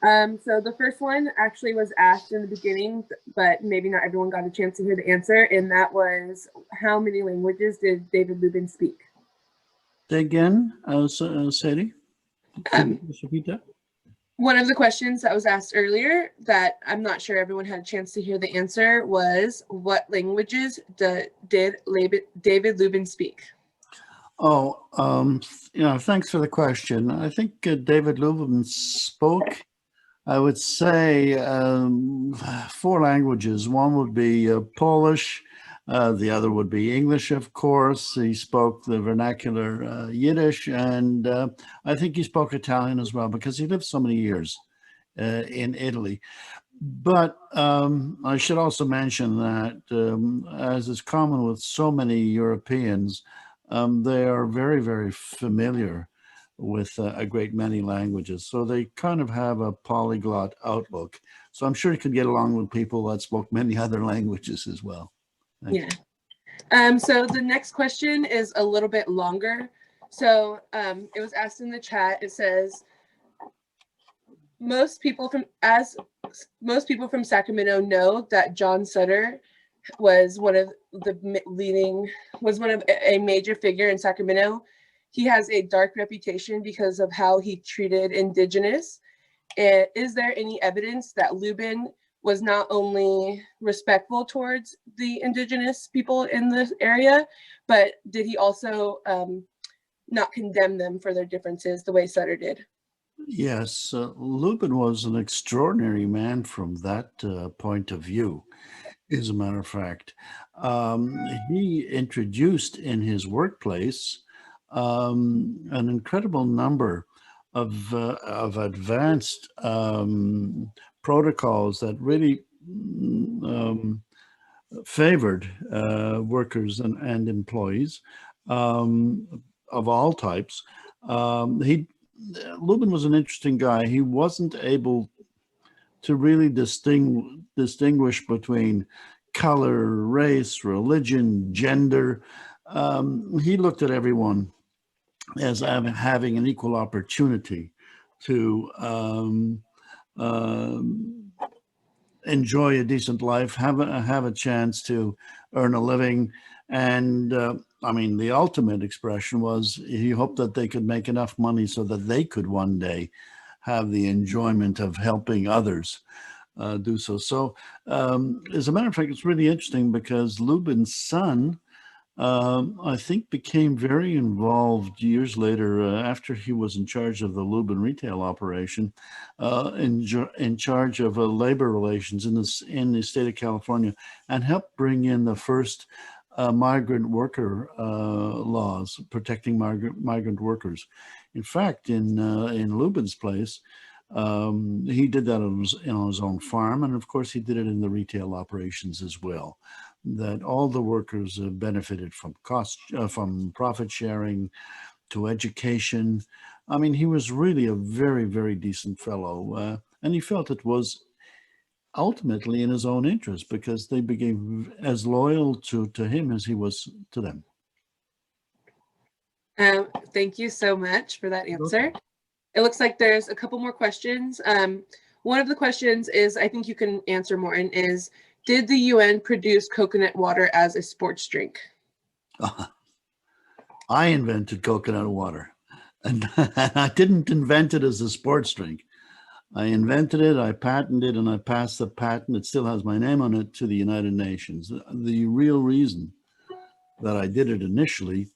So the first one actually was asked in the beginning, but maybe not everyone got a chance to hear the answer, and that was, how many languages did David Lubin speak? Say again, Sadie? Can you just repeat that? One of the questions that was asked earlier that I'm not sure everyone had a chance to hear the answer was, what languages did David Lubin speak? Oh, thanks for the question. I think David Lubin spoke, I would say, 4 languages. One would be Polish, the other would be English, of course. He spoke the vernacular Yiddish, and I think he spoke Italian as well, because he lived so many years in Italy. But I should also mention that, as is common with so many Europeans, they are very, very familiar with a great many languages. So they kind of have a polyglot outlook. So I'm sure you could get along with people that spoke many other languages as well. Yeah. So the next question is a little bit longer. So it was asked in the chat. It says, most people from Sacramento know that John Sutter was a major figure in Sacramento. He has a dark reputation because of how he treated indigenous. And is there any evidence that Lubin was not only respectful towards the indigenous people in this area, but did he also not condemn them for their differences the way Sutter did? Yes, Lubin was an extraordinary man from that point of view. As a matter of fact, he introduced in his workplace an incredible number of advanced protocols that really favored workers and employees of all types. Lubin was an interesting guy. He wasn't able to really distinguish between color, race, religion, gender. He looked at everyone as having an equal opportunity to enjoy a decent life, have a chance to earn a living, And I mean, the ultimate expression was he hoped that they could make enough money so that they could one day have the enjoyment of helping others do so. So as a matter of fact, it's really interesting because Lubin's son, I think, became very involved years later after he was in charge of the Lubin retail operation, in charge of labor relations in the state of California, and helped bring in the first migrant worker laws protecting migrant workers. In fact, in Lubin's place, he did that on his own farm, and of course he did it in the retail operations as well. That all the workers benefited from from profit sharing to education. I mean, he was really a very, very decent fellow, and he felt it was ultimately in his own interest because they became as loyal to him as he was to them. Thank you so much for that answer. It looks like there's a couple more questions. One of the questions is, I think you can answer, Morton, is, did the UN produce coconut water as a sports drink? I invented coconut water, and I didn't invent it as a sports drink. I invented it, I patented it, and I passed the patent. It still has my name on it to the United Nations. The real reason that I did it initially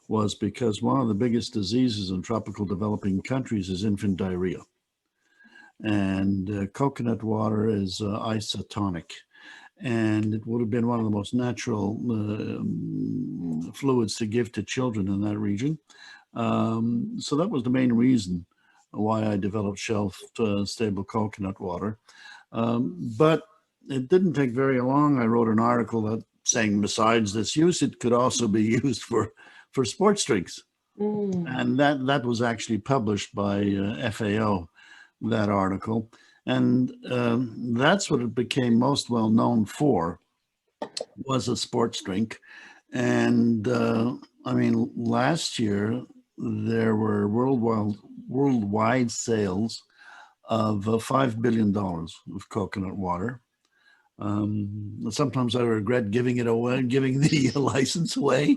was because one of the biggest diseases in tropical developing countries is infant diarrhea. And coconut water is isotonic. And it would have been one of the most natural fluids to give to children in that region. So that was the main reason why I developed shelf-stable coconut water. But it didn't take very long. I wrote an article saying besides this use, it could also be used for sports drinks. And that was actually published by FAO, that article. And that's what it became most well known for, was a sports drink. And I mean, last year, there were worldwide sales of $5 billion of coconut water. Sometimes I regret giving it away, giving the license away,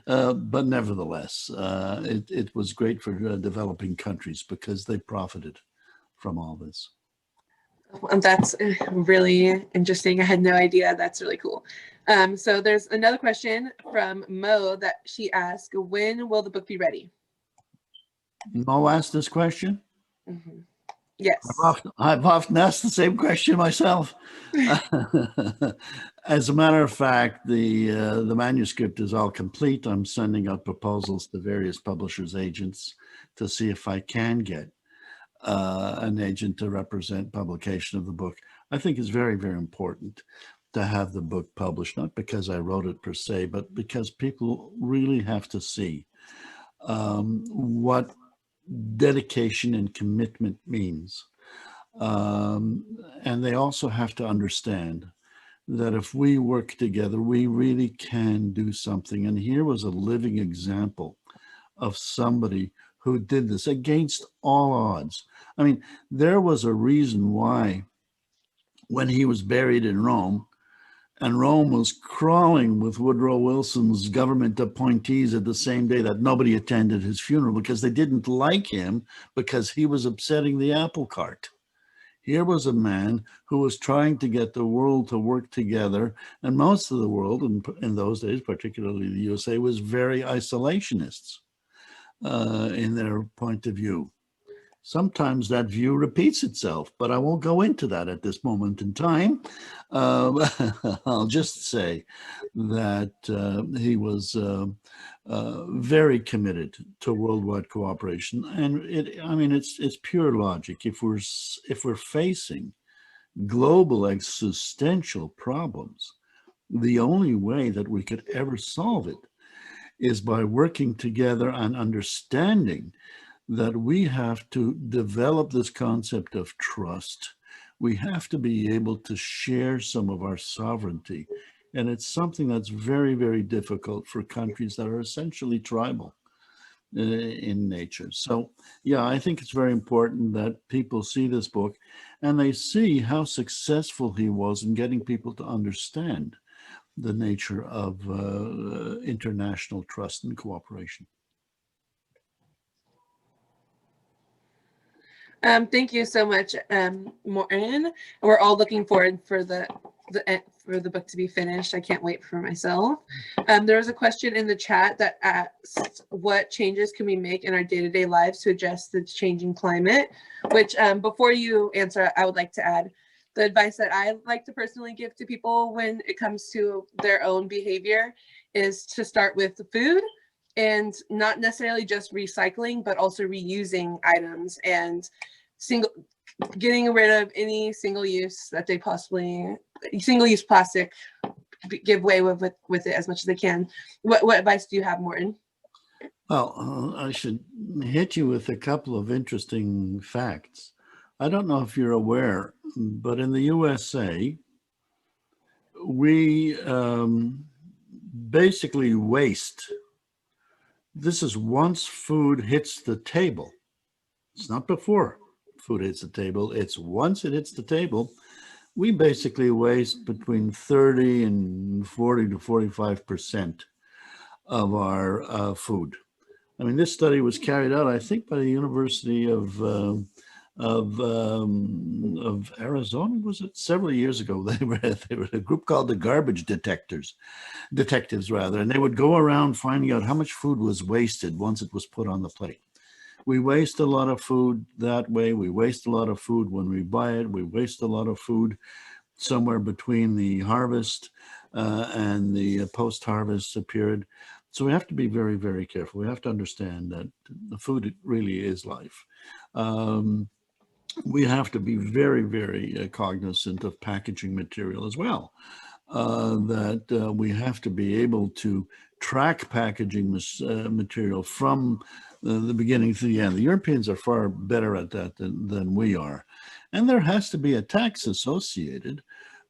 but nevertheless, it was great for developing countries because they profited from all this. That's really interesting. I had no idea. That's really cool. So there's another question from Mo that she asked, when will the book be ready? Mo asked this question? Mm-hmm. Yes. I've often asked the same question myself. As a matter of fact, the manuscript is all complete. I'm sending out proposals to various publishers' agents to see if I can get an agent to represent publication of the book. I think it's very, very important to have the book published, not because I wrote it per se, but because people really have to see what dedication and commitment means. And they also have to understand that if we work together, we really can do something. And here was a living example of somebody who did this against all odds. I mean, there was a reason why when he was buried in Rome, and Rome was crawling with Woodrow Wilson's government appointees at the same day, that nobody attended his funeral because they didn't like him because he was upsetting the apple cart. Here was a man who was trying to get the world to work together, and most of the world in those days, particularly the USA, was very isolationists in their point of view. Sometimes that view repeats itself, but I won't go into that at this moment in time. I'll just say that he was very committed to worldwide cooperation, and it's pure logic. If we're facing global existential problems, the only way that we could ever solve it is by working together and understanding that we have to develop this concept of trust. We have to be able to share some of our sovereignty. And it's something that's very, very difficult for countries that are essentially tribal in nature. So, yeah, I think it's very important that people see this book and they see how successful he was in getting people to understand the nature of international trust and cooperation. Thank you so much, Morton. We're all looking forward for the book to be finished. I can't wait for myself. There was a question in the chat that asked, what changes can we make in our day-to-day lives to address the changing climate? Which, before you answer, I would like to add the advice that I like to personally give to people when it comes to their own behavior is to start with the food, and not necessarily just recycling, but also reusing items and getting rid of any single-use that they possibly, single-use plastic, give way with it as much as they can. What advice do you have, Morton? Well, I should hit you with a couple of interesting facts. I don't know if you're aware, but in the USA, we basically waste. This is once food hits the table. It's not before food hits the table. It's once it hits the table, we basically waste between 30 and 40 to 45% of our food. I mean, this study was carried out, I think, by the University of Arizona, was it? Several years ago. They were a group called the Garbage Detectives, and they would go around finding out how much food was wasted once it was put on the plate. We waste a lot of food that way. We waste a lot of food when we buy it. We waste a lot of food somewhere between the harvest and the post-harvest period. So we have to be very, very careful. We have to understand that the food really is life. We have to be very, very cognizant of packaging material as well. That we have to be able to track packaging material from the beginning to the end. The Europeans are far better at that than we are. And there has to be a tax associated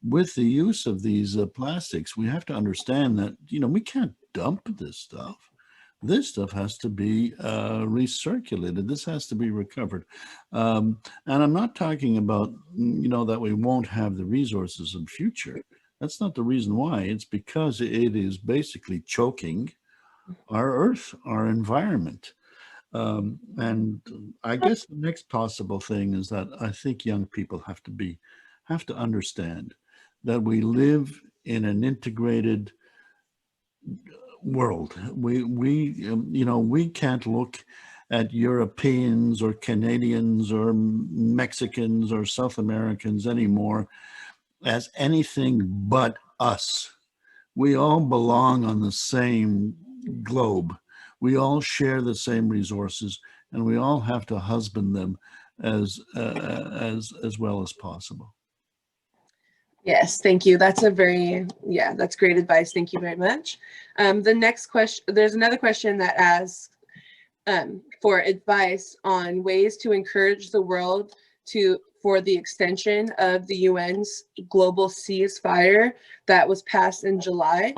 with the use of these plastics. We have to understand that, we can't dump this stuff. This stuff has to be recirculated. This has to be recovered. And I'm not talking about, that we won't have the resources in future. That's not the reason why. It's because it is basically choking our earth, our environment. And I guess the next possible thing is that I think young people have to understand that we live in an integrated world. We can't look at Europeans or Canadians or Mexicans or South Americans anymore as anything but us. We all belong on the same globe. We all share the same resources, and we all have to husband them as well as possible. Yes, thank you. That's that's great advice. Thank you very much. The next question, there's another question that asks for advice on ways to encourage the world for the extension of the UN's global ceasefire that was passed in July.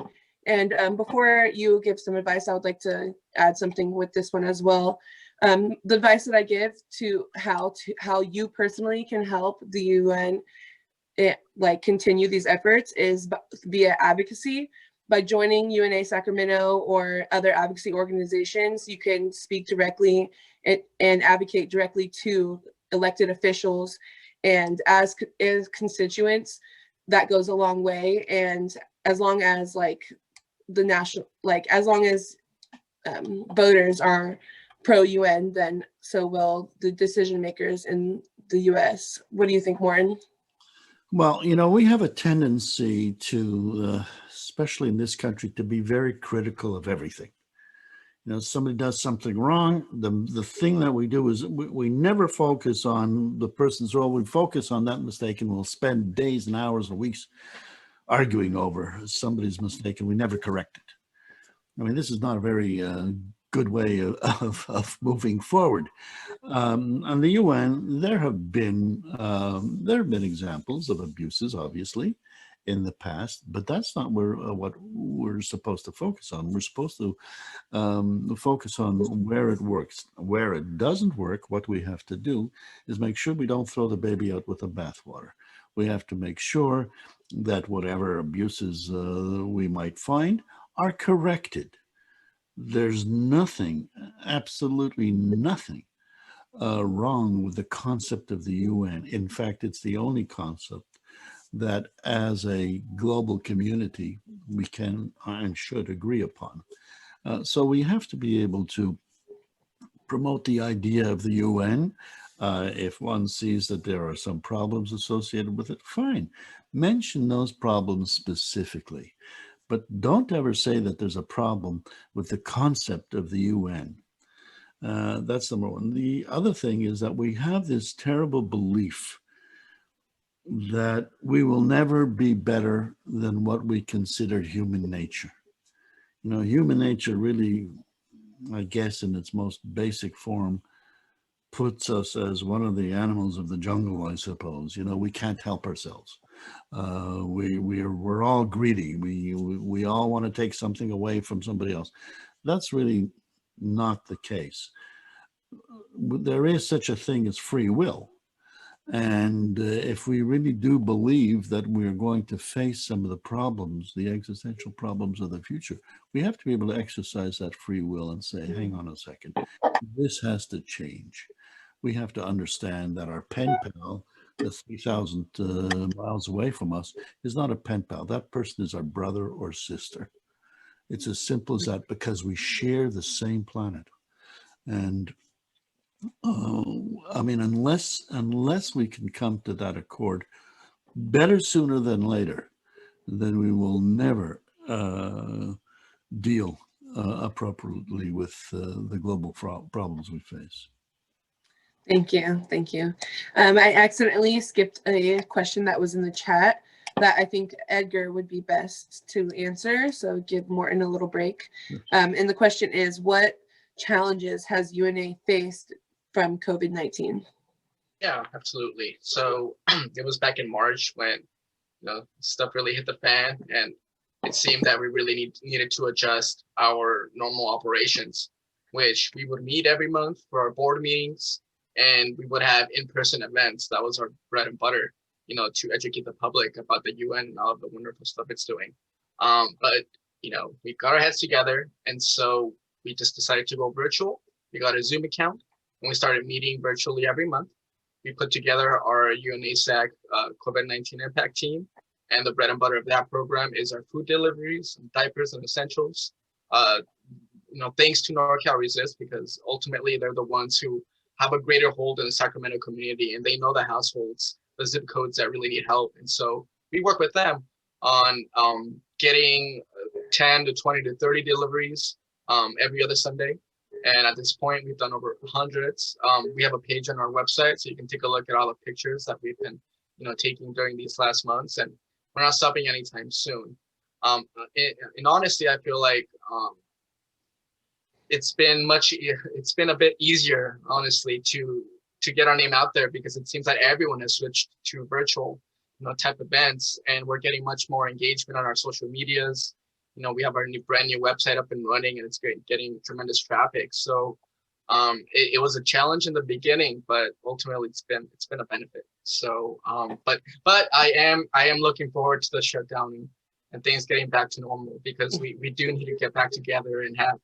And before you give some advice, I would like to add something with this one as well. The advice that I give to how you personally can help the UN continue these efforts is via advocacy. By joining UNA Sacramento or other advocacy organizations, you can speak directly and advocate directly to elected officials, and as constituents, that goes a long way. And as long as as long as voters are pro-UN, then so will the decision makers in the US. What do you think, Morton? Well, we have a tendency to, especially in this country, to be very critical of everything. Somebody does something wrong, the thing that we do is we never focus on the person's role. We focus on that mistake, and we'll spend days and hours and weeks arguing over somebody's mistake, and we never correct it. I mean, this is not a very good way of moving forward. On the UN, there have been examples of abuses, obviously, in the past, but that's not what we're supposed to focus on. We're supposed to focus on where it works. Where it doesn't work, what we have to do is make sure we don't throw the baby out with the bathwater. We have to make sure that whatever abuses we might find are corrected. There's nothing, absolutely nothing wrong with the concept of the UN. In fact, it's the only concept that as a global community we can and should agree upon. So we have to be able to promote the idea of the UN. If one sees that there are some problems associated with it, fine. Mention those problems specifically, but don't ever say that there's a problem with the concept of the UN. That's number one. The other thing is that we have this terrible belief that we will never be better than what we consider human nature. You know, human nature really, I guess in its most basic form, puts us as one of the animals of the jungle, I suppose. You know, we can't help ourselves. We're all greedy. We all want to take something away from somebody else. That's really not the case. There is such a thing as free will. And if we really do believe that we're going to face some of the problems, the existential problems of the future, we have to be able to exercise that free will and say, hang on a second, this has to change. We have to understand that our pen pal, that's 3,000 miles away from us, is not a pen pal. That person is our brother or sister. It's as simple as that, because we share the same planet. And I mean, unless we can come to that accord, better sooner than later, then we will never deal appropriately with the global problems we face. Thank you. Thank you. I accidentally skipped a question that was in the chat that I think Edgar would be best to answer. So give Morton a little break. And the question is, what challenges has UNA faced from COVID-19? Yeah, absolutely. So it was back in March when stuff really hit the fan, and it seemed that we really needed to adjust our normal operations, which we would meet every month for our board meetings, and we would have in-person events. That was our bread and butter, to educate the public about the UN and all of the wonderful stuff it's doing. But we got our heads together, and so we just decided to go virtual. We got a Zoom account, and we started meeting virtually every month. We put together our UNA Sac COVID-19 impact team, and the bread and butter of that program is our food deliveries, and diapers, and essentials. Thanks to NorCal Resist, because ultimately they're the ones who have a greater hold in the Sacramento community, and they know the households, the zip codes that really need help. And so we work with them on getting 10 to 20 to 30 deliveries every other Sunday. And at this point, we've done over hundreds. We have a page on our website, so you can take a look at all the pictures that we've been, taking during these last months. And we're not stopping anytime soon. And honestly, I feel like it's been a bit easier, honestly, to get our name out there, because it seems that everyone has switched to virtual, type events, and we're getting much more engagement on our social medias. We have our brand new website up and running, and it's getting tremendous traffic. So it was a challenge in the beginning, but ultimately it's been a benefit. So but I am looking forward to the shutdown and things getting back to normal, because we do need to get back together and have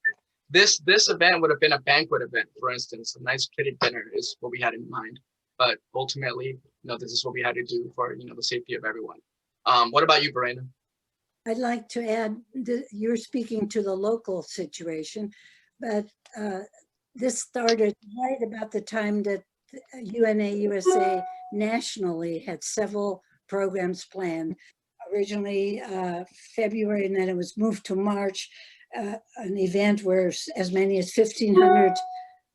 this event would have been a banquet event, for instance. A nice kitty dinner is what we had in mind, but ultimately, this is what we had to do for the safety of everyone. What about you, Verena? I'd like to add that you're speaking to the local situation, but this started right about the time that UNA USA nationally had several programs planned. Originally February, and then it was moved to March, an event where as many as 1,500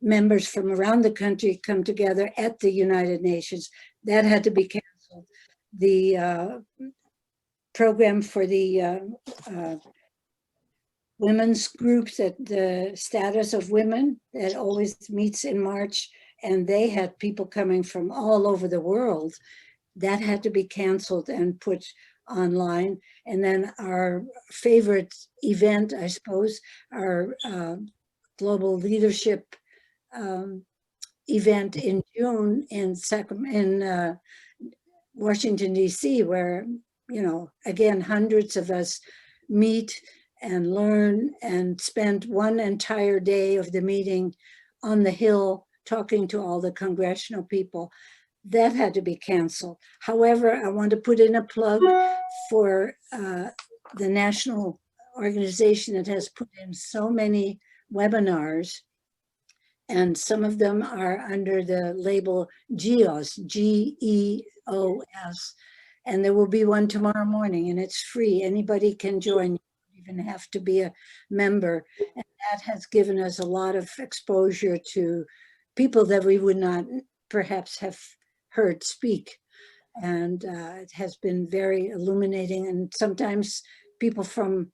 members from around the country come together at the United Nations. That had to be canceled. The program for the women's groups, at the status of women, that always meets in March, and they had people coming from all over the world. That had to be canceled and put online. And then our favorite event, I suppose, our global leadership event in June in Washington, D.C., where you know, again, hundreds of us meet and learn and spend one entire day of the meeting on the Hill talking to all the congressional people. That had to be canceled. However, I want to put in a plug for the national organization that has put in so many webinars, and some of them are under the label GEOS, GEOS, and there will be one tomorrow morning, and it's free. Anybody can join. You don't even have to be a member, and that has given us a lot of exposure to people that we would not perhaps have heard speak, and it has been very illuminating, and sometimes people from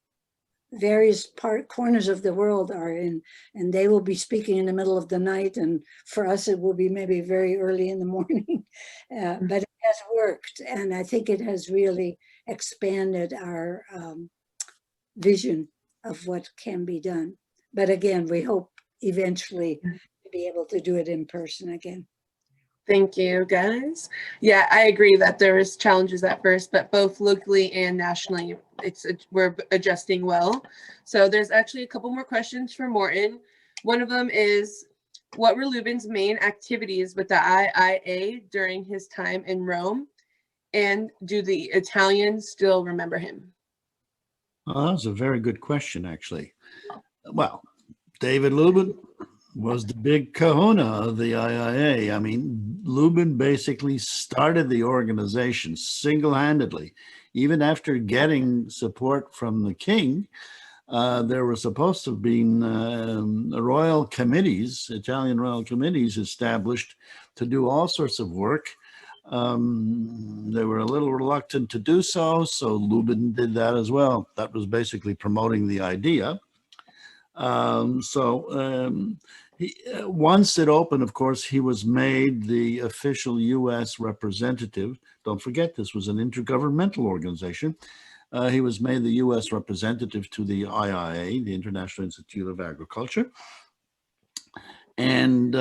various corners of the world are in, and they will be speaking in the middle of the night, and for us it will be maybe very early in the morning, but it has worked, and I think it has really expanded our vision of what can be done. But again, we hope eventually to be able to do it in person again. Thank you, guys. Yeah, I agree that there is challenges at first, but both locally and nationally, we're adjusting well. So there's actually a couple more questions for Morton. One of them is, what were Lubin's main activities with the IIA during his time in Rome? And do the Italians still remember him? Well, that's a very good question, actually. Well, David Lubin was the big kahuna of the IIA. I mean, Lubin basically started the organization single-handedly. Even after getting support from the king, there were supposed to have been royal committees, Italian royal committees established to do all sorts of work. They were a little reluctant to do so, so Lubin did that as well. That was basically promoting the idea. Once it opened, of course, he was made the official U.S. representative. Don't forget, this was an intergovernmental organization. He was made the U.S. representative to the IIA, the International Institute of Agriculture. And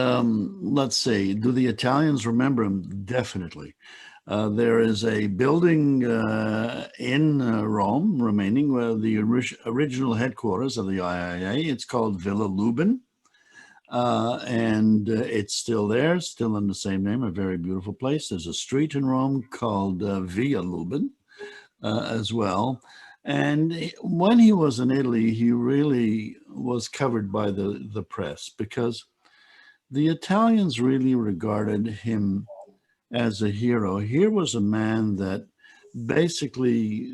let's see, do the Italians remember him? Definitely. There is a building in Rome remaining where the original headquarters of the IIA. It's called Villa Lubin. And it's still there, still in the same name, a very beautiful place. There's a street in Rome called Via Lubin as well. And when he was in Italy, he really was covered by the press because the Italians really regarded him as a hero. Here was a man that basically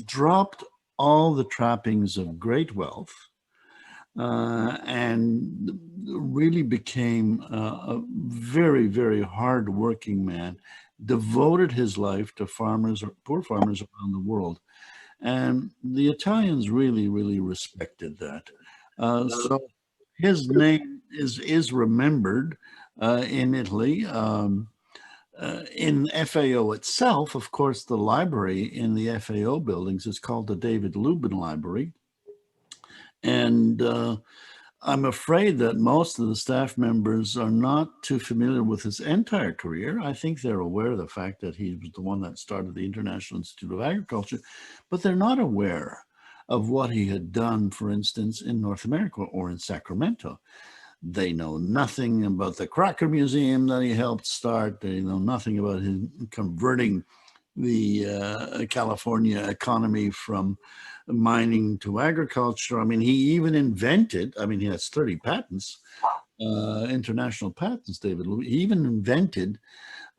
dropped all the trappings of great wealth and really became a very, very hard-working man, devoted his life to farmers, poor farmers around the world. And the Italians really, really respected that. So his name is remembered in Italy. In FAO itself, of course, the library in the FAO buildings is called the David Lubin Library. And I'm afraid that most of the staff members are not too familiar with his entire career. I think they're aware of the fact that he was the one that started the International Institute of Agriculture, but they're not aware of what he had done, for instance, in North America or in Sacramento. They know nothing about the Crocker Museum that he helped start. They know nothing about him converting the California economy from mining to agriculture. I mean, he even invented, I mean, he has 30 patents, international patents, David Lubin. He even invented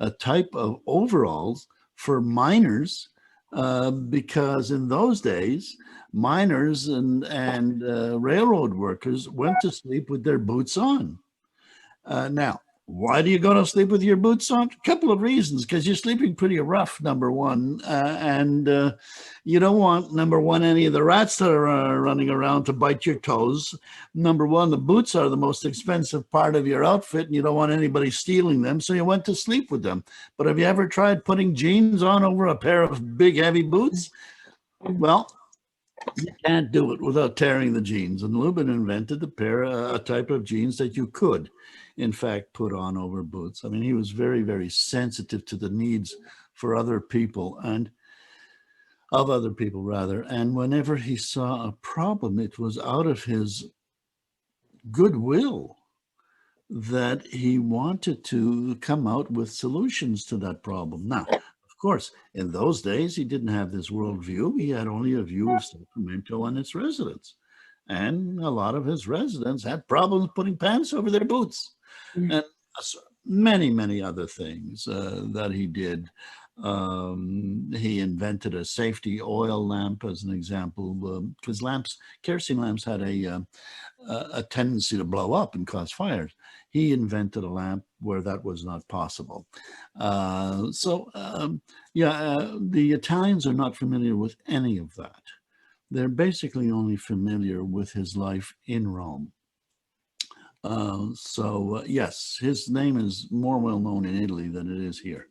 a type of overalls for miners because in those days, miners and railroad workers went to sleep with their boots on. Now, why do you go to sleep with your boots on? A couple of reasons, because you're sleeping pretty rough, number one, and you don't want, number one, any of the rats that are running around to bite your toes. Number one, the boots are the most expensive part of your outfit, and you don't want anybody stealing them, so you went to sleep with them. But have you ever tried putting jeans on over a pair of big, heavy boots? Well, you can't do it without tearing the jeans. And Lubin invented a type of jeans that you could, in fact, put on over boots. I mean, he was very, very sensitive to the needs for other people and of other people rather. And whenever he saw a problem, it was out of his goodwill that he wanted to come out with solutions to that problem. Now, of course, in those days, he didn't have this worldview. He had only a view of Sacramento and its residents. And a lot of his residents had problems putting pants over their boots. And many, many other things that he did. He invented a safety oil lamp as an example, because kerosene lamps had a tendency to blow up and cause fires. He invented a lamp where that was not possible. The Italians are not familiar with any of that. They're basically only familiar with his life in Rome. Yes, his name is more well known in Italy than it is here.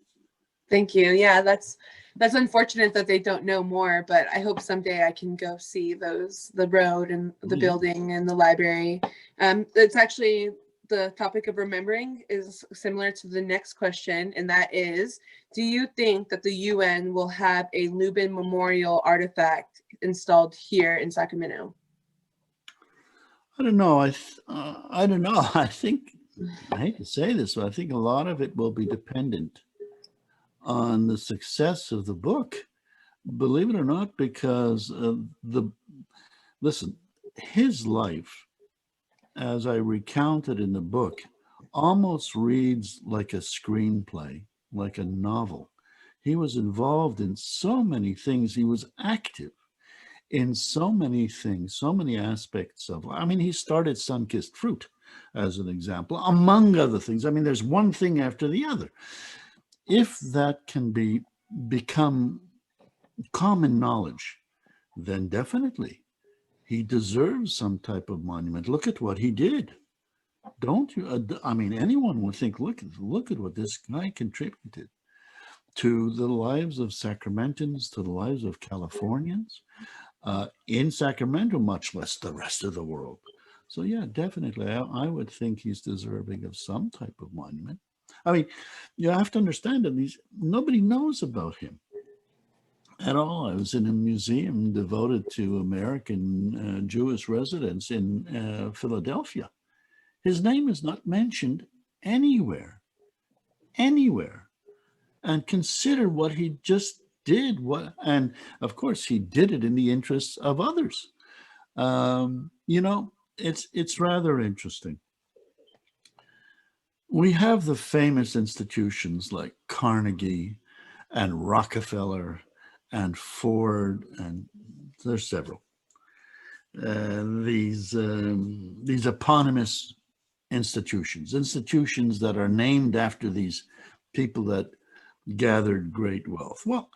Thank you. Yeah, that's unfortunate that they don't know more, but I hope someday I can go see the road and the building and the library. It's actually the topic of remembering is similar to the next question, and that is, do you think that the UN will have a Lubin memorial artifact installed here in Sacramento? I don't know. I don't know. I think, I hate to say this, but I think a lot of it will be dependent on the success of the book, believe it or not, because listen, his life, as I recounted in the book, almost reads like a screenplay, like a novel. He was involved in so many things. He was active in so many things, so many aspects of, I mean, he started Sun-Kissed Fruit as an example, among other things. I mean, there's one thing after the other. If that can become common knowledge, then definitely he deserves some type of monument. Look at what he did. Don't you? I mean, anyone would think, look at what this guy contributed to the lives of Sacramentans, to the lives of Californians, in Sacramento, much less the rest of the world. So yeah, definitely, I would think he's deserving of some type of monument. I mean, you have to understand that nobody knows about him at all. I was in a museum devoted to American Jewish residents in Philadelphia. His name is not mentioned anywhere. And consider what he just did. And of course, he did it in the interests of others. You know, it's rather interesting. We have the famous institutions like Carnegie and Rockefeller and Ford, and there's several. These eponymous institutions that are named after these people that gathered great wealth. Well,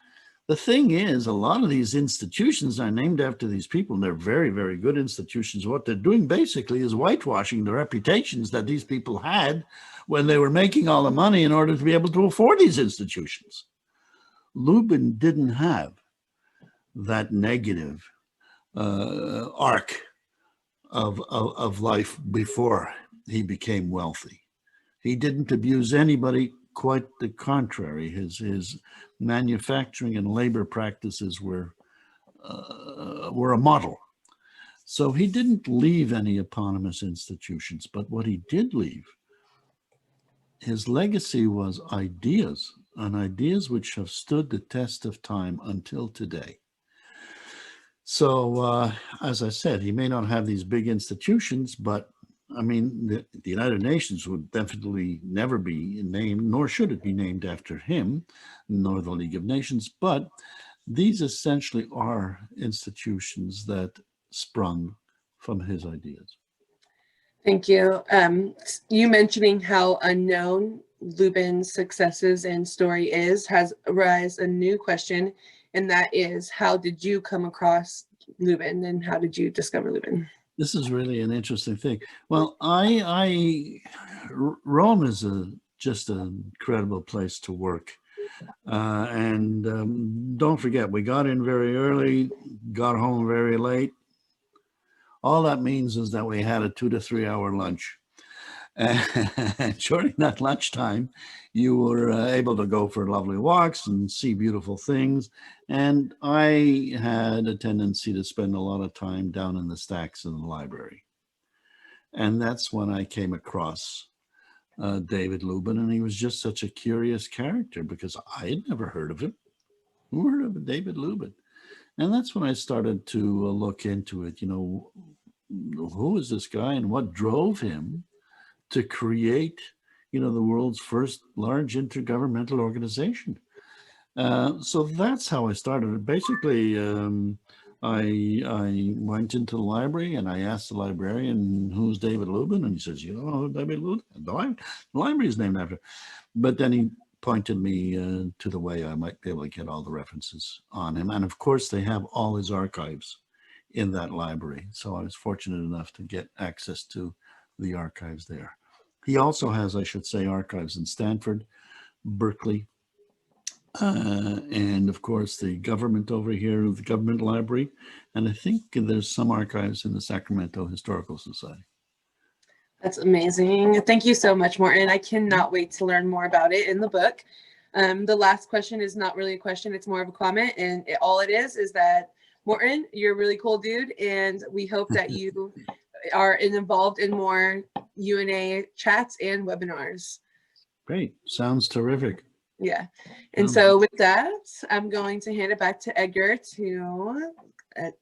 the thing is, a lot of these institutions are named after these people, and they're very, very good institutions. What they're doing basically is whitewashing the reputations that these people had when they were making all the money in order to be able to afford these institutions. Lubin didn't have that negative arc of life before he became wealthy. He didn't abuse anybody. Quite the contrary. His manufacturing and labor practices were a model. So he didn't leave any eponymous institutions, but what he did leave, his legacy was ideas, and ideas which have stood the test of time until today. So, as I said, he may not have these big institutions, but I mean, the United Nations would definitely never be named, nor should it be named after him, nor the League of Nations, but these essentially are institutions that sprung from his ideas. Thank you. You mentioning how unknown Lubin's successes and story is has raised a new question, and that is, how did you come across Lubin, and how did you discover Lubin? This is really an interesting thing. Well, Rome is just an incredible place to work. Don't forget, we got in very early, got home very late. All that means is that we had a 2 to 3 hour lunch. And during that lunchtime, you were able to go for lovely walks and see beautiful things. And I had a tendency to spend a lot of time down in the stacks in the library. And that's when I came across David Lubin, and he was just such a curious character because I had never heard of him. Who heard of David Lubin? And that's when I started to look into it. You know, who is this guy and what drove him to create, you know, the world's first large intergovernmental organization? So that's how I started. Basically, I went into the library and I asked the librarian, who's David Lubin? And he says, you don't know who David Lubin? The library is named after. But then he pointed me to the way I might be able to get all the references on him. And of course, they have all his archives in that library. So I was fortunate enough to get access to the archives there. He also has, I should say, archives in Stanford, Berkeley, and of course the government over here, the government library. And I think there's some archives in the Sacramento Historical Society. That's amazing. Thank you so much, Morton. I cannot wait to learn more about it in the book. The last question is not really a question, it's more of a comment. And all it is that, Morton, you're a really cool dude. And we hope that you are involved in more UNA chats and webinars. Great. Sounds terrific. Yeah. And so with that, I'm going to hand it back to Edgar to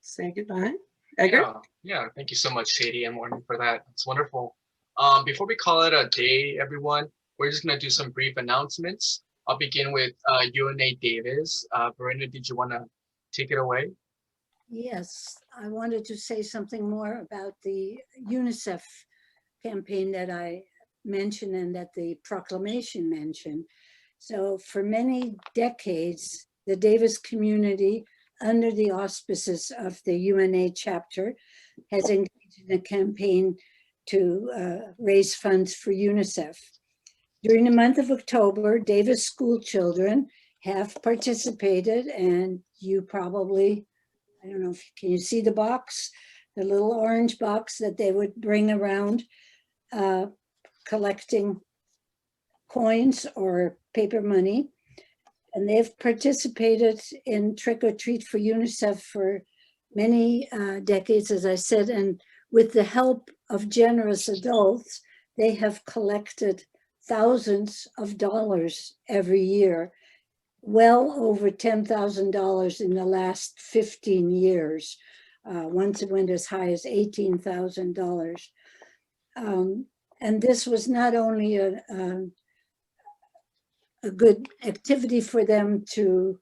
say goodbye. Edgar? Yeah. Thank you so much, Sadie and Morton, for that. It's wonderful. Before we call it a day, everyone, we're just going to do some brief announcements. I'll begin with UNA Davis. Verena, did you want to take it away? Yes, I wanted to say something more about the UNICEF campaign that I mentioned and that the proclamation mentioned. So for many decades, the Davis community, under the auspices of the UNA chapter, has engaged in a campaign to raise funds for UNICEF. During the month of October, Davis school children have participated, and you probably, I don't know if can you see the box, the little orange box that they would bring around collecting coins or paper money. And they've participated in Trick or Treat for UNICEF for many decades, as I said, and with the help of generous adults, they have collected thousands of dollars every year, well over $10,000 in the last 15 years. Once it went as high as $18,000. And this was not only a good activity for them to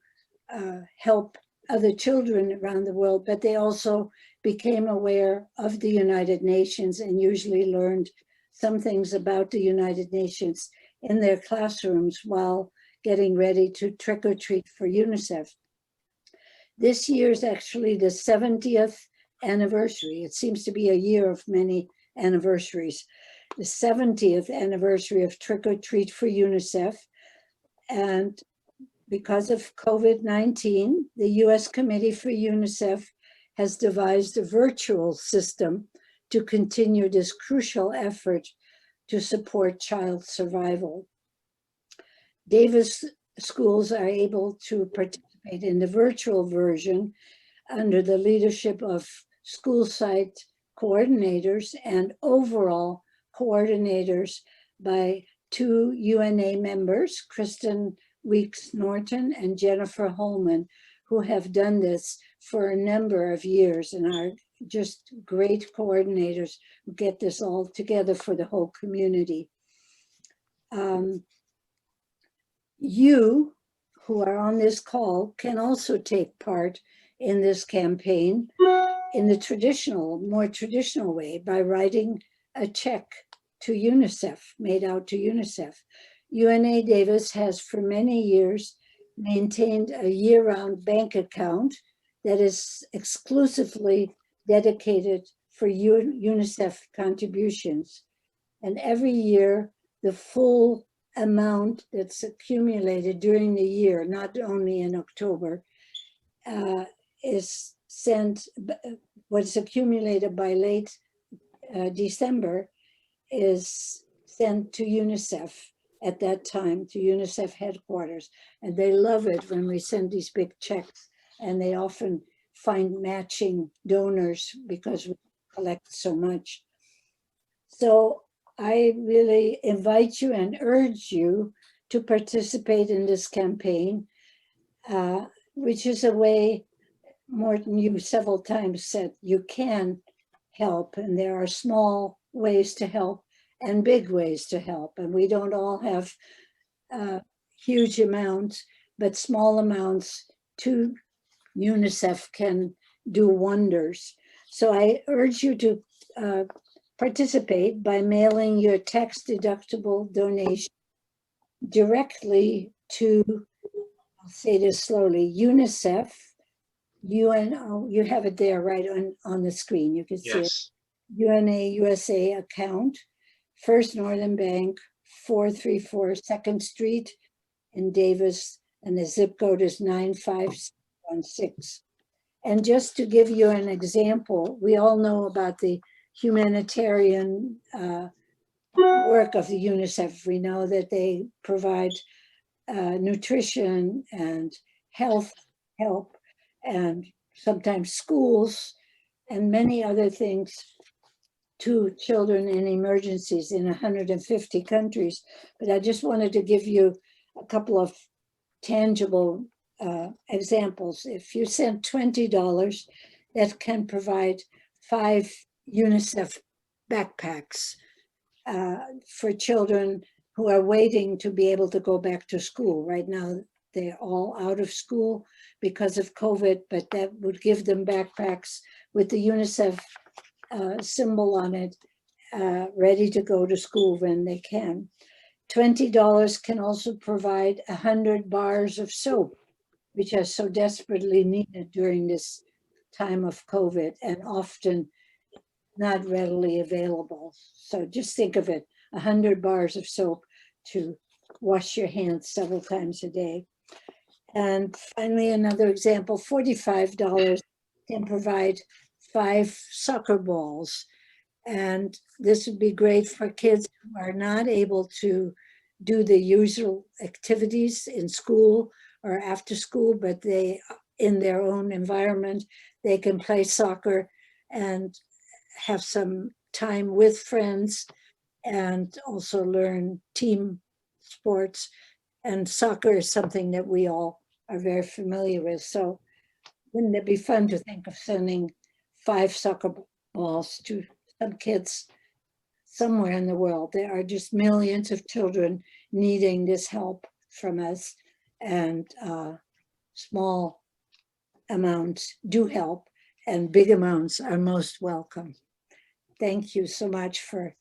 help other children around the world, but they also became aware of the United Nations and usually learned some things about the United Nations in their classrooms while getting ready to trick or treat for UNICEF. This year is actually the 70th anniversary. It seems to be a year of many anniversaries. The 70th anniversary of Trick or Treat for UNICEF. And because of COVID-19, the U.S. Committee for UNICEF has devised a virtual system to continue this crucial effort to support child survival. Davis schools are able to participate in the virtual version under the leadership of school site coordinators and overall coordinators by 2 UNA members, Kristen Weeks Norton and Jennifer Holman, who have done this for a number of years and are just great coordinators who get this all together for the whole community. You who are on this call can also take part in this campaign in the more traditional way by writing a check to UNICEF, made out to UNICEF. UNA Davis has for many years maintained a year-round bank account that is exclusively dedicated for UNICEF contributions. And every year, the full amount that's accumulated during the year, not only in October, is sent, what's accumulated by late December is sent to UNICEF at that time, to UNICEF headquarters. And they love it when we send these big checks, and they often find matching donors because we collect so much. So I really invite you and urge you to participate in this campaign, which is a way, Morton, you several times said you can help, and there are small ways to help and big ways to help. And we don't all have huge amounts, but small amounts to UNICEF can do wonders. So I urge you to participate by mailing your tax-deductible donation directly to, I'll say this slowly, UNICEF, UNO, you have it there right on the screen. You can see it. UNA USA account, First Northern Bank, 434 2nd Street in Davis, and the zip code is 95616. And just to give you an example, we all know about the humanitarian work of the UNICEF. We know that they provide nutrition and health help, and sometimes schools and many other things to children in emergencies in 150 countries. But I just wanted to give you a couple of tangible examples. If you send $20, that can provide 5 UNICEF backpacks for children who are waiting to be able to go back to school. Right now, they're all out of school because of COVID, but that would give them backpacks with the UNICEF symbol on it, ready to go to school when they can. $20 can also provide 100 bars of soap, which are so desperately needed during this time of COVID and often not readily available. So just think of it, 100 bars of soap to wash your hands several times a day. And finally, another example, $45 can provide 5 soccer balls. And this would be great for kids who are not able to do the usual activities in school or after school, but they, in their own environment, they can play soccer and have some time with friends and also learn team sports. And soccer is something that we all are very familiar with. So wouldn't it be fun to think of sending 5 soccer balls to some kids somewhere in the world? There are just millions of children needing this help from us, and small amounts do help, and big amounts are most welcome. Thank you so much for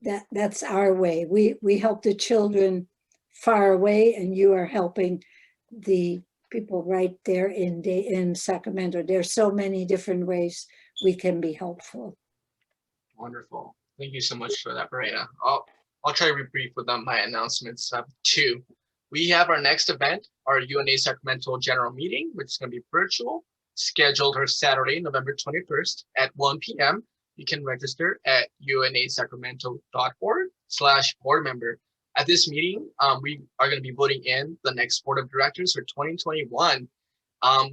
that. That's our way. We help the children far away, and you are helping the people right there in Sacramento. There's so many different ways we can be helpful. Wonderful. Thank you so much for that, Marina. I'll try to be brief with my announcements. I have 2. We have our next event, our UNA Sacramento General Meeting, which is going to be virtual, scheduled for Saturday, November 21st at 1 p.m. You can register at unasacramento.org/board member. At this meeting, we are going to be voting in the next board of directors for 2021.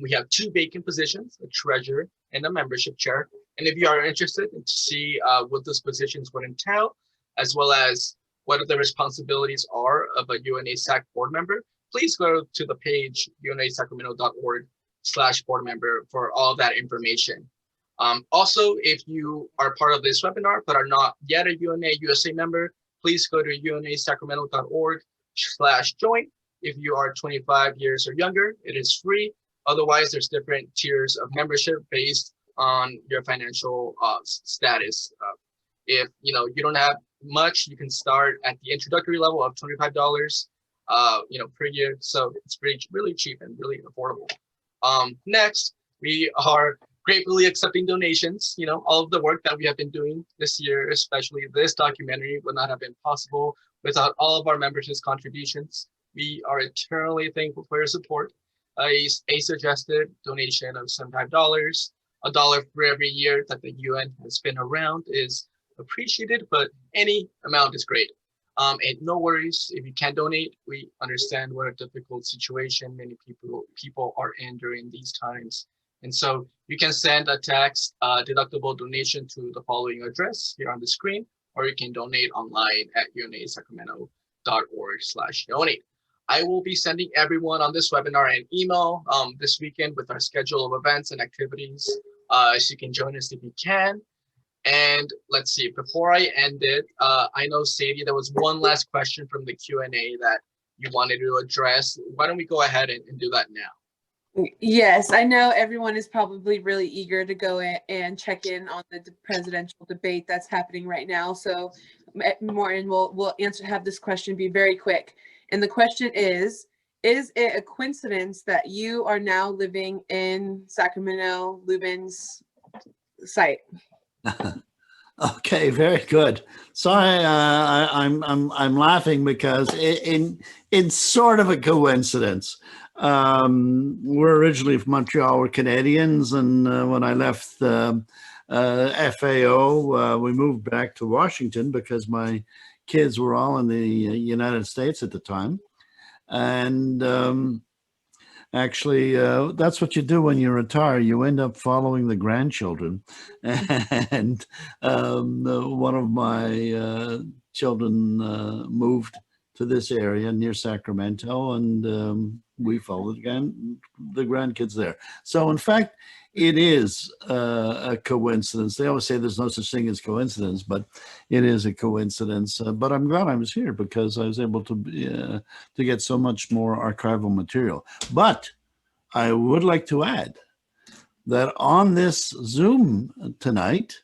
We have 2 vacant positions, a treasurer and a membership chair. And if you are interested to see what those positions would entail, as well as what the responsibilities are of a UNA Sac board member, please go to the page unasacramento.org/board member for all of that information. Also, if you are part of this webinar but are not yet a UNA USA member, please go to unasacramento.org/join. If you are 25 years or younger, it is free. Otherwise, there's different tiers of membership based on your financial status. If you don't have much, you can start at the introductory level of $25 per year. So it's really cheap and really affordable. Next, we are gratefully accepting donations. All of the work that we have been doing this year, especially this documentary, would not have been possible without all of our members' contributions. We are eternally thankful for your support. A suggested donation of $75, $1 for every year that the UN has been around, is appreciated, but any amount is great. And no worries if you can't donate. We understand what a difficult situation many people are in during these times. And so you can send a tax deductible donation to the following address here on the screen, or you can donate online at unasacramento.org/donate. I will be sending everyone on this webinar an email this weekend with our schedule of events and activities, so you can join us if you can. And let's see, before I end it, I know, Sadie, there was one last question from the Q&A that you wanted to address. Why don't we go ahead and do that now? Yes, I know everyone is probably really eager to go in and check in on the presidential debate that's happening right now. So Morton will have this question be very quick. And the question is it a coincidence that you are now living in Sacramento Lubin's site? Okay, very good. Sorry, I'm laughing because it's sort of a coincidence. We're originally from Montreal, we're Canadians, and when I left FAO, we moved back to Washington because my kids were all in the United States at the time. And actually, that's what you do when you retire. You end up following the grandchildren. And one of my children moved to this area near Sacramento, and we followed again the grandkids there. So in fact, it is a coincidence. They always say there's no such thing as coincidence, but it is a coincidence. But I'm glad I was here because I was able to get so much more archival material. But I would like to add that on this Zoom tonight,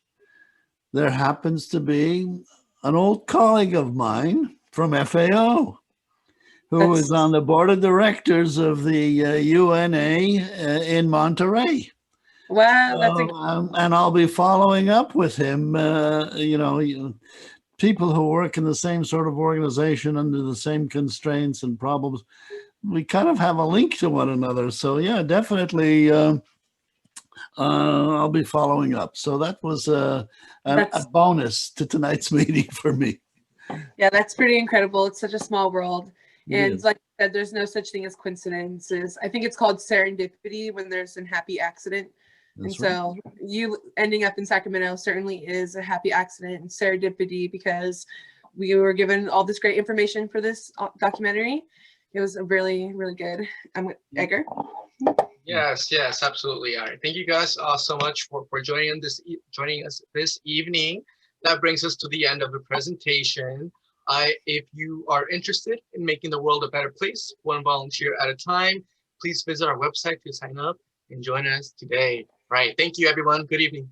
there happens to be an old colleague of mine from FAO who is on the board of directors of the UNA in Monterey. Wow, that's and I'll be following up with him. People who work in the same sort of organization under the same constraints and problems, we kind of have a link to one another. So yeah, definitely I'll be following up. So that was a bonus to tonight's meeting for me. Yeah, that's pretty incredible. It's such a small world. And Yes. like I said, there's no such thing as coincidences. I think it's called serendipity when there's a happy accident. That's and so you ending up in Sacramento certainly is a happy accident and serendipity because we were given all this great information for this documentary. It was really, really good. Edgar? Yes, absolutely. All right. Thank you guys so much for joining us this evening. That brings us to the end of the presentation. If you are interested in making the world a better place, one volunteer at a time, please visit our website to sign up and join us today. Right. Thank you, everyone. Good evening.